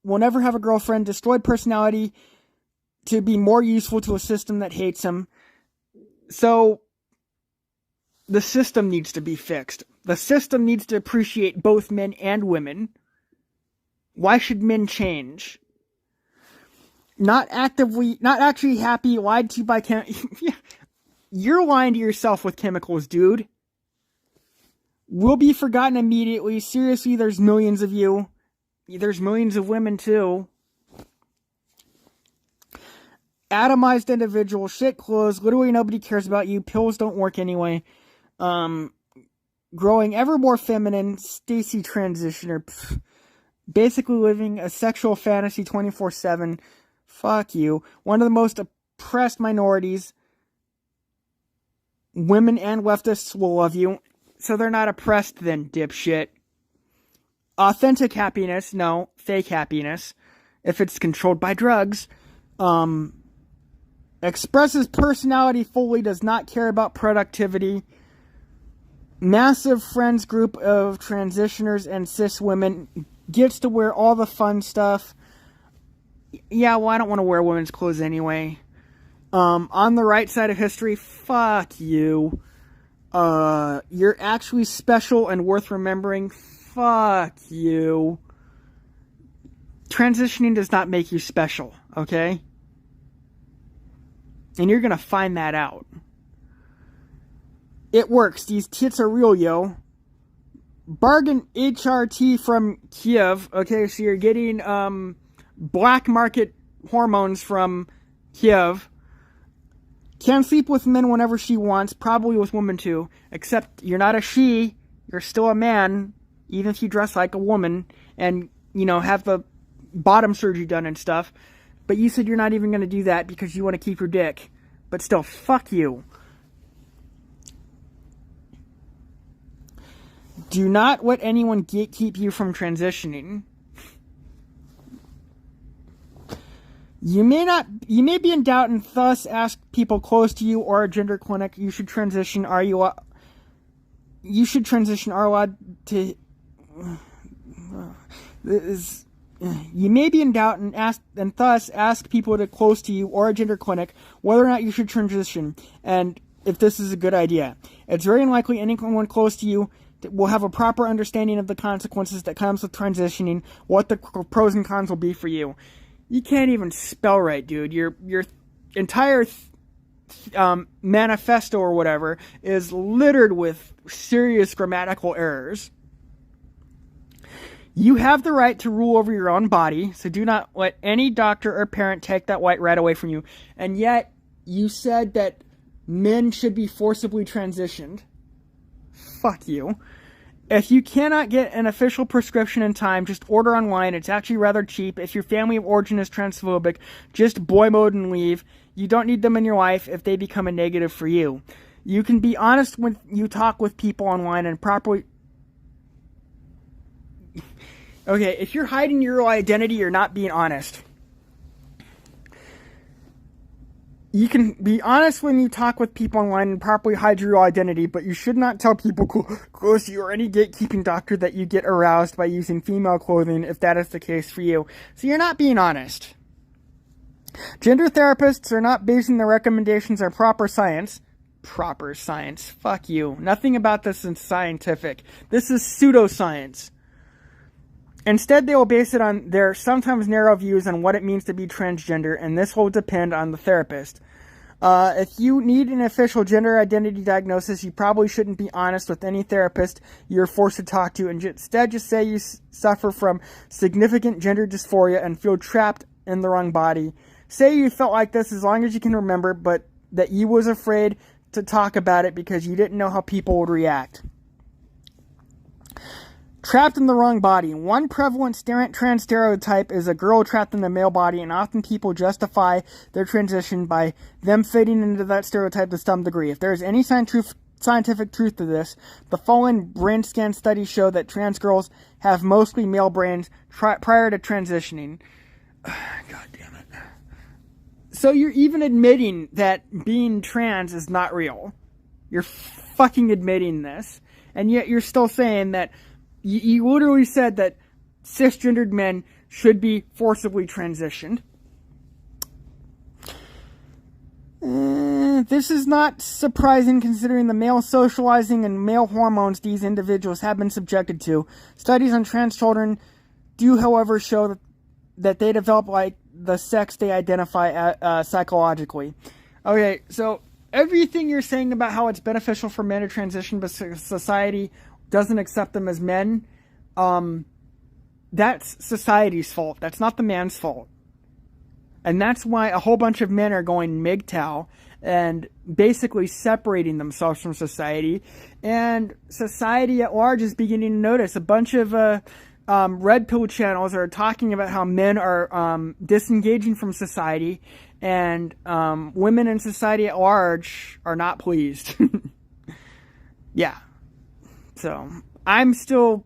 Will never have a girlfriend. Destroyed personality to be more useful to a system that hates him. So, the system needs to be fixed. The system needs to appreciate both men and women. Why should men change? Not actually happy, lied to by You're lying to yourself with chemicals, dude. Will be forgotten immediately. Seriously, there's millions of you. There's millions of women, too. Atomized individual. Shit clothes. Literally nobody cares about you. Pills don't work anyway. Growing ever more feminine. Stacy transitioner. Pfft. Basically living a sexual fantasy 24/7. Fuck you. One of the most oppressed minorities. Women and leftists will love you. So they're not oppressed then, dipshit. Authentic happiness. No. Fake happiness. If it's controlled by drugs. Expresses personality fully. Does not care about productivity. Massive friends group of transitioners and cis women. Gets to wear all the fun stuff. Yeah, well, I don't want to wear women's clothes anyway. On the right side of history, fuck you. You're actually special and worth remembering. Fuck you. Transitioning does not make you special, okay? And you're gonna find that out. It works. These tits are real, yo. Bargain HRT from Kiev. Okay, so you're getting black market hormones from Kiev. Can sleep with men whenever she wants. Probably with women too. Except you're not a she. You're still a man. Even if you dress like a woman. And, you know, have the bottom surgery done and stuff. But you said you're not even going to do that because you want to keep your dick. But still, fuck you. Do not let anyone gatekeep you from transitioning. You may be in doubt and thus ask people close to you or a gender clinic, you should transition. Are allowed to... This is You may be in doubt and thus ask people close to you or a gender clinic whether or not you should transition and if this is a good idea. It's very unlikely anyone close to you will have a proper understanding of the consequences that comes with transitioning, what the pros and cons will be for you. You can't even spell right, dude. Your entire manifesto or whatever is littered with serious grammatical errors. You have the right to rule over your own body, so do not let any doctor or parent take that right away from you. And yet, you said that men should be forcibly transitioned. Fuck you. If you cannot get an official prescription in time, just order online. It's actually rather cheap. If your family of origin is transphobic, just boy mode and leave. You don't need them in your life if they become a negative for you. You can be honest when you talk with people online and properly... Okay, if you're hiding your identity, you're not being honest. You can be honest when you talk with people online and properly hide your identity, but you should not tell people close to you or any gatekeeping doctor that you get aroused by using female clothing if that is the case for you. So you're not being honest. Gender therapists are not basing their recommendations on proper science. Proper science. Fuck you. Nothing about this is scientific. This is pseudoscience. Instead, they will base it on their sometimes narrow views on what it means to be transgender, and this will depend on the therapist. If you need an official gender identity diagnosis, you probably shouldn't be honest with any therapist you're forced to talk to, and instead just say you suffer from significant gender dysphoria and feel trapped in the wrong body. Say you felt like this as long as you can remember, but that you was afraid to talk about it because you didn't know how people would react. Trapped in the wrong body. One prevalent trans stereotype is a girl trapped in a male body, and often people justify their transition by them fitting into that stereotype to some degree. If there is any scientific truth to this, the following brain scan studies show that trans girls have mostly male brains prior to transitioning. God damn it. So you're even admitting that being trans is not real. You're fucking admitting this. And yet you're still saying that you literally said that cisgendered men should be forcibly transitioned. This is not surprising considering the male socializing and male hormones these individuals have been subjected to. Studies on trans children do, however, show that they develop like the sex they identify psychologically. Okay, so everything you're saying about how it's beneficial for men to transition, but society doesn't accept them as men, that's society's fault. That's not the man's fault. And that's why a whole bunch of men are going MGTOW and basically separating themselves from society. And society at large is beginning to notice. A bunch of red pill channels are talking about how men are disengaging from society, and women in society at large are not pleased. Yeah. So, I'm still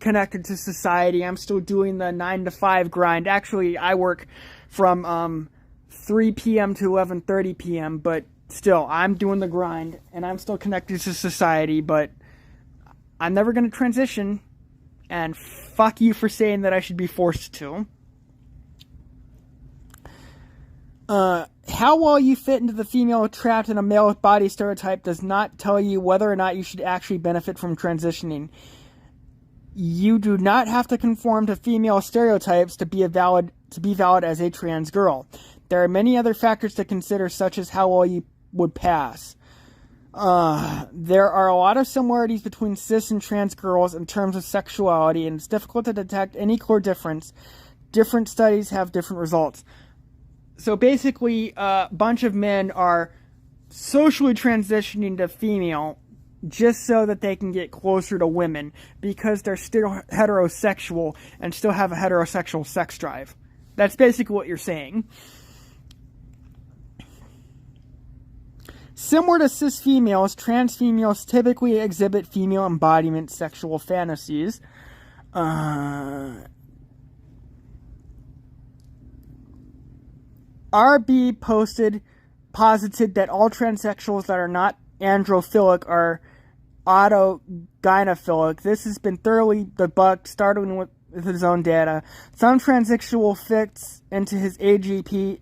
connected to society. I'm still doing the 9 to 5 grind. Actually, I work from 3 p.m. to 11:30 p.m., but still, I'm doing the grind, and I'm still connected to society, but I'm never going to transition, and fuck you for saying that I should be forced to. How well you fit into the female trapped in a male body stereotype does not tell you whether or not you should actually benefit from transitioning. You do not have to conform to female stereotypes to be valid as a trans girl. There are many other factors to consider, such as how well you would pass. There are a lot of similarities between cis and trans girls in terms of sexuality, and it's difficult to detect any clear difference. Different studies have different results. So basically, a bunch of men are socially transitioning to female just so that they can get closer to women because they're still heterosexual and still have a heterosexual sex drive. That's basically what you're saying. Similar to cis females, trans females typically exhibit female embodiment sexual fantasies. RB posited that all transsexuals that are not androphilic are autogynephilic. This has been thoroughly debunked, starting with with his own data. Some transsexual fits into his AGP,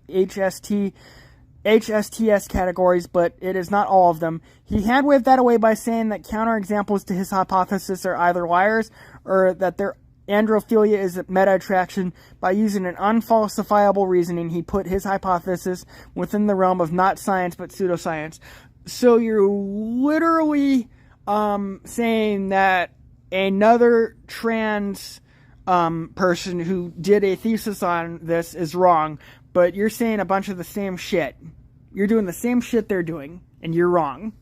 HSTS categories, but it is not all of them. He hand-waved that away by saying that counterexamples to his hypothesis are either liars or that their androphilia is meta-attraction. By using an unfalsifiable reasoning, he put his hypothesis within the realm of not science but pseudoscience. So you're literally saying that another trans person who did a thesis on this is wrong, but you're saying a bunch of the same shit. You're doing the same shit they're doing, and you're wrong.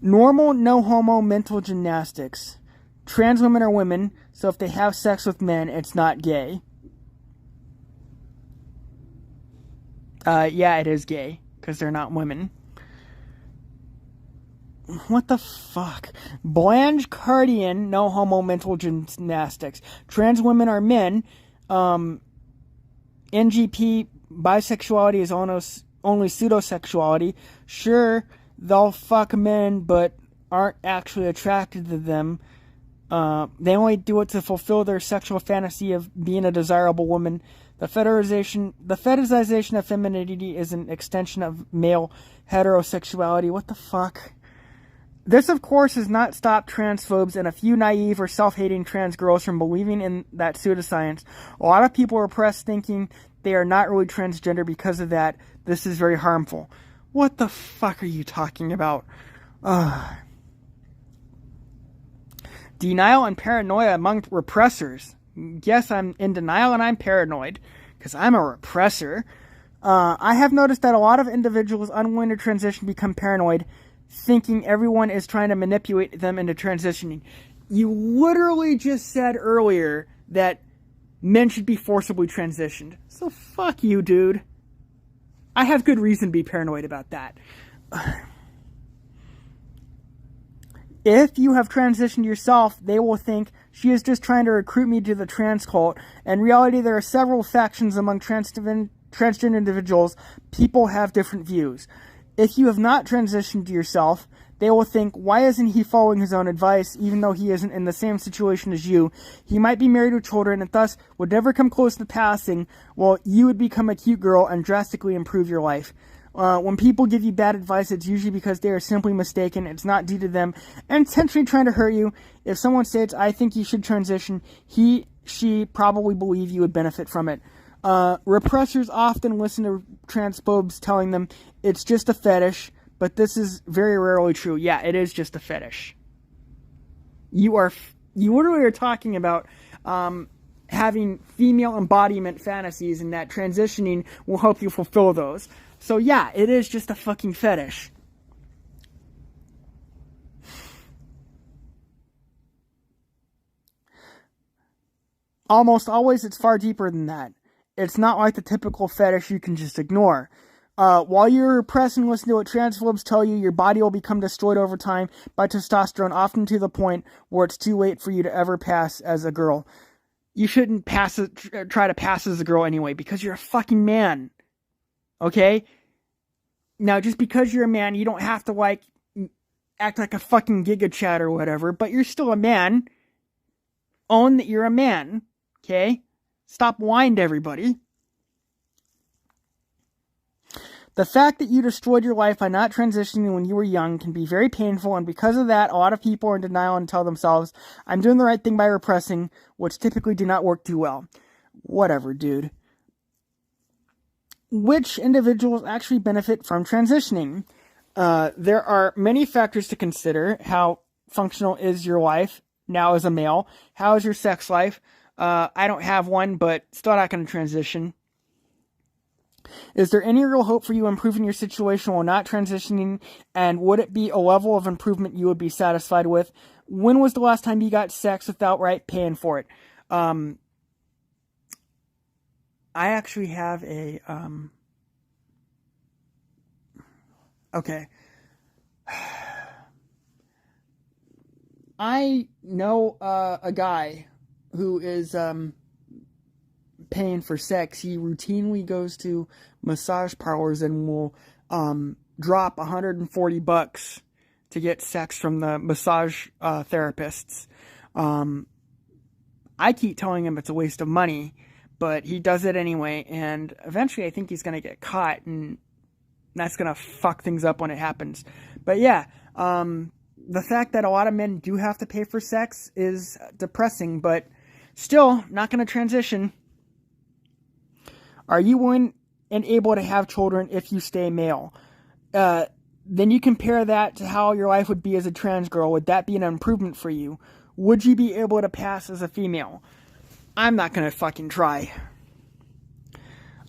Normal, no homo mental gymnastics. Trans women are women, so if they have sex with men, it's not gay. Yeah, it is gay, because they're not women. What the fuck? Blanche Cardian, no homo mental gymnastics. Trans women are men. NGP, bisexuality is only pseudosexuality. Sure, they'll fuck men, but aren't actually attracted to them. They only do it to fulfill their sexual fantasy of being a desirable woman. The fetishization of femininity is an extension of male heterosexuality. What the fuck? This, of course, has not stopped transphobes and a few naive or self-hating trans girls from believing in that pseudoscience. A lot of people are oppressed thinking they are not really transgender because of that. This is very harmful. What the fuck are you talking about? Denial and paranoia among repressors. Yes, I'm in denial and I'm paranoid because I'm a repressor. I have noticed that a lot of individuals unwilling to transition become paranoid, thinking everyone is trying to manipulate them into transitioning. You literally just said earlier that men should be forcibly transitioned. So fuck you, dude. I have good reason to be paranoid about that. If you have transitioned yourself, they will think she is just trying to recruit me to the trans cult. In reality, there are several factions among transgender individuals. People have different views. If you have not transitioned yourself, they will think, why isn't he following his own advice, even though he isn't in the same situation as you? He might be married with children and thus would never come close to passing, while you would become a cute girl and drastically improve your life. When people give you bad advice, it's usually because they are simply mistaken. It's not due to them intentionally trying to hurt you. If someone states, I think you should transition, she probably believe you would benefit from it. Repressors often listen to transphobes telling them it's just a fetish, but this is very rarely true. Yeah, it is just a fetish. You literally are talking about having female embodiment fantasies, and that transitioning will help you fulfill those. So yeah, it is just a fucking fetish. Almost always it's far deeper than that. It's not like the typical fetish you can just ignore. While you're repressed and listen to what transphobes tell you, your body will become destroyed over time by testosterone, often to the point where it's too late for you to ever pass as a girl. You shouldn't try to pass as a girl anyway, because you're a fucking man. Okay? Now, just because you're a man, you don't have to, act like a fucking Giga Chad or whatever, but you're still a man. Own that you're a man. Okay? Stop lying to everybody. The fact that you destroyed your life by not transitioning when you were young can be very painful, and because of that, a lot of people are in denial and tell themselves, I'm doing the right thing by repressing, which typically do not work too well. Whatever, dude. Which individuals actually benefit from transitioning? There are many factors to consider. How functional is your life now as a male? How is your sex life? I don't have one, but still not going to transition. Is there any real hope for you improving your situation while not transitioning? And would it be a level of improvement you would be satisfied with? When was the last time you got sex without paying for it? I actually have a, okay. I know, a guy who is, paying for sex. He routinely goes to massage parlors and will, drop $140 to get sex from the massage, therapists. I keep telling him it's a waste of money, but he does it anyway, and eventually I think he's going to get caught, and that's going to fuck things up when it happens. But yeah, the fact that a lot of men do have to pay for sex is depressing, but still not going to transition. Are you willing and able to have children if you stay male? Then you compare that to how your life would be as a trans girl. Would that be an improvement for you? Would you be able to pass as a female? I'm not going to fucking try.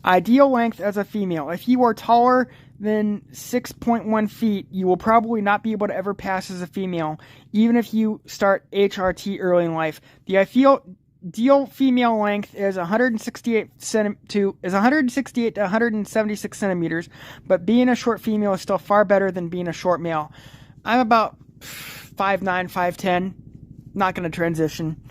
Ideal length as a female. If you are taller than 6.1 feet, you will probably not be able to ever pass as a female, even if you start HRT early in life. The ideal female length is 168 to 176 centimeters, but being a short female is still far better than being a short male. I'm about 5'9", 5'10", not going to transition.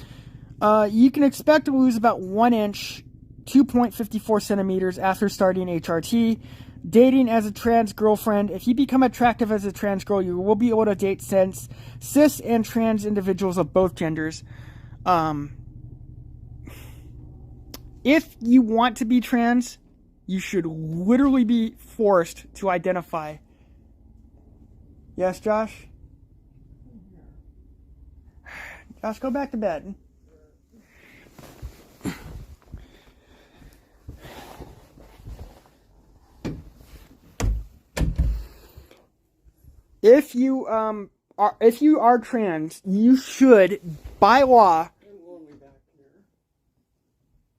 You can expect to lose about 1 inch, 2.54 centimeters after starting HRT. Dating as a trans girlfriend. If you become attractive as a trans girl, you will be able to date cis and trans individuals of both genders. If you want to be trans, you should literally be forced to identify. Yes, Josh? Josh, go back to bed. If you are trans, you should, by law.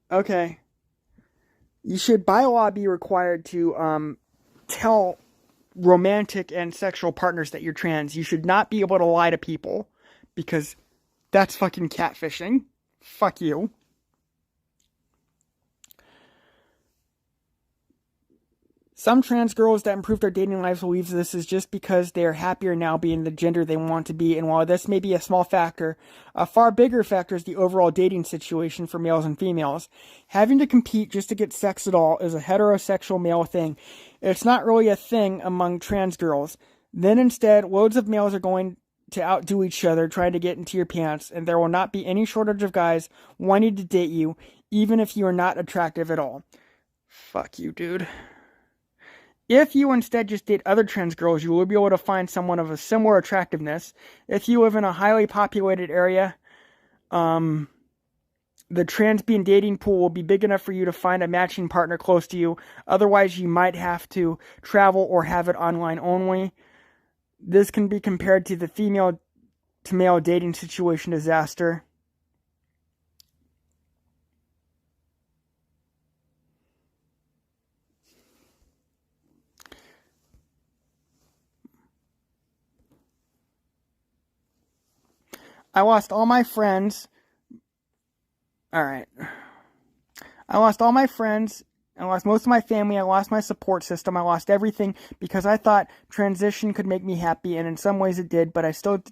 Okay. You should, by law, be required to tell romantic and sexual partners that you're trans. You should not be able to lie to people, because that's fucking catfishing. Fuck you. Some trans girls that improve their dating lives believe this is just because they are happier now being the gender they want to be, and while this may be a small factor, a far bigger factor is the overall dating situation for males and females. Having to compete just to get sex at all is a heterosexual male thing. It's not really a thing among trans girls. Then instead, loads of males are going to outdo each other trying to get into your pants, and there will not be any shortage of guys wanting to date you, even if you are not attractive at all. Fuck you, dude. If you instead just date other trans girls, you will be able to find someone of a similar attractiveness. If you live in a highly populated area, the transbian dating pool will be big enough for you to find a matching partner close to you. Otherwise, you might have to travel or have it online only. This can be compared to the female to male dating situation disaster. I lost all my friends. Alright. I lost all my friends. I lost most of my family. I lost my support system. I lost everything because I thought transition could make me happy, and in some ways it did, but I still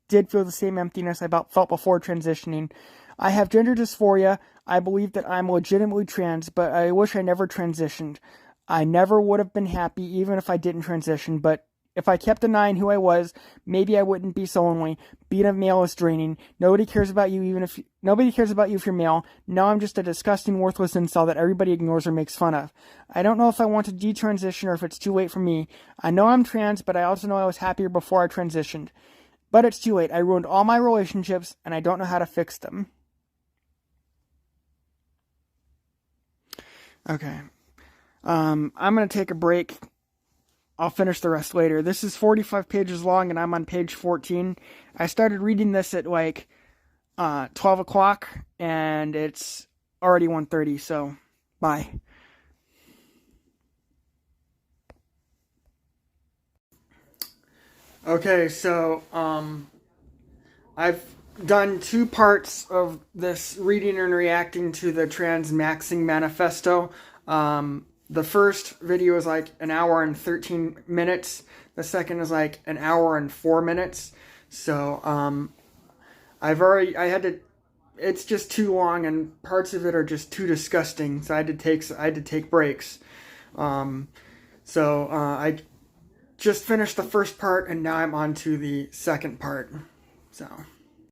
did feel the same emptiness I felt before transitioning. I have gender dysphoria. I believe that I'm legitimately trans, but I wish I never transitioned. I never would have been happy even if I didn't transition, but if I kept denying who I was, maybe I wouldn't be so lonely. Being a male is draining. Nobody cares about you if you're male. Now I'm just a disgusting, worthless incel that everybody ignores or makes fun of. I don't know if I want to detransition or if it's too late for me. I know I'm trans, but I also know I was happier before I transitioned. But it's too late. I ruined all my relationships, and I don't know how to fix them. Okay. I'm going to take a break. I'll finish the rest later. This is 45 pages long, and I'm on page 14. I started reading this at 12 o'clock, and it's already 1:30, so bye. Okay, so I've done 2 parts of this reading and reacting to the Transmaxxing Manifesto. The first video is like an hour and 13 minutes. The second is like an hour and 4 minutes. So, it's just too long, and parts of it are just too disgusting. So I had to take breaks. I just finished the first part, and now I'm on to the second part. So.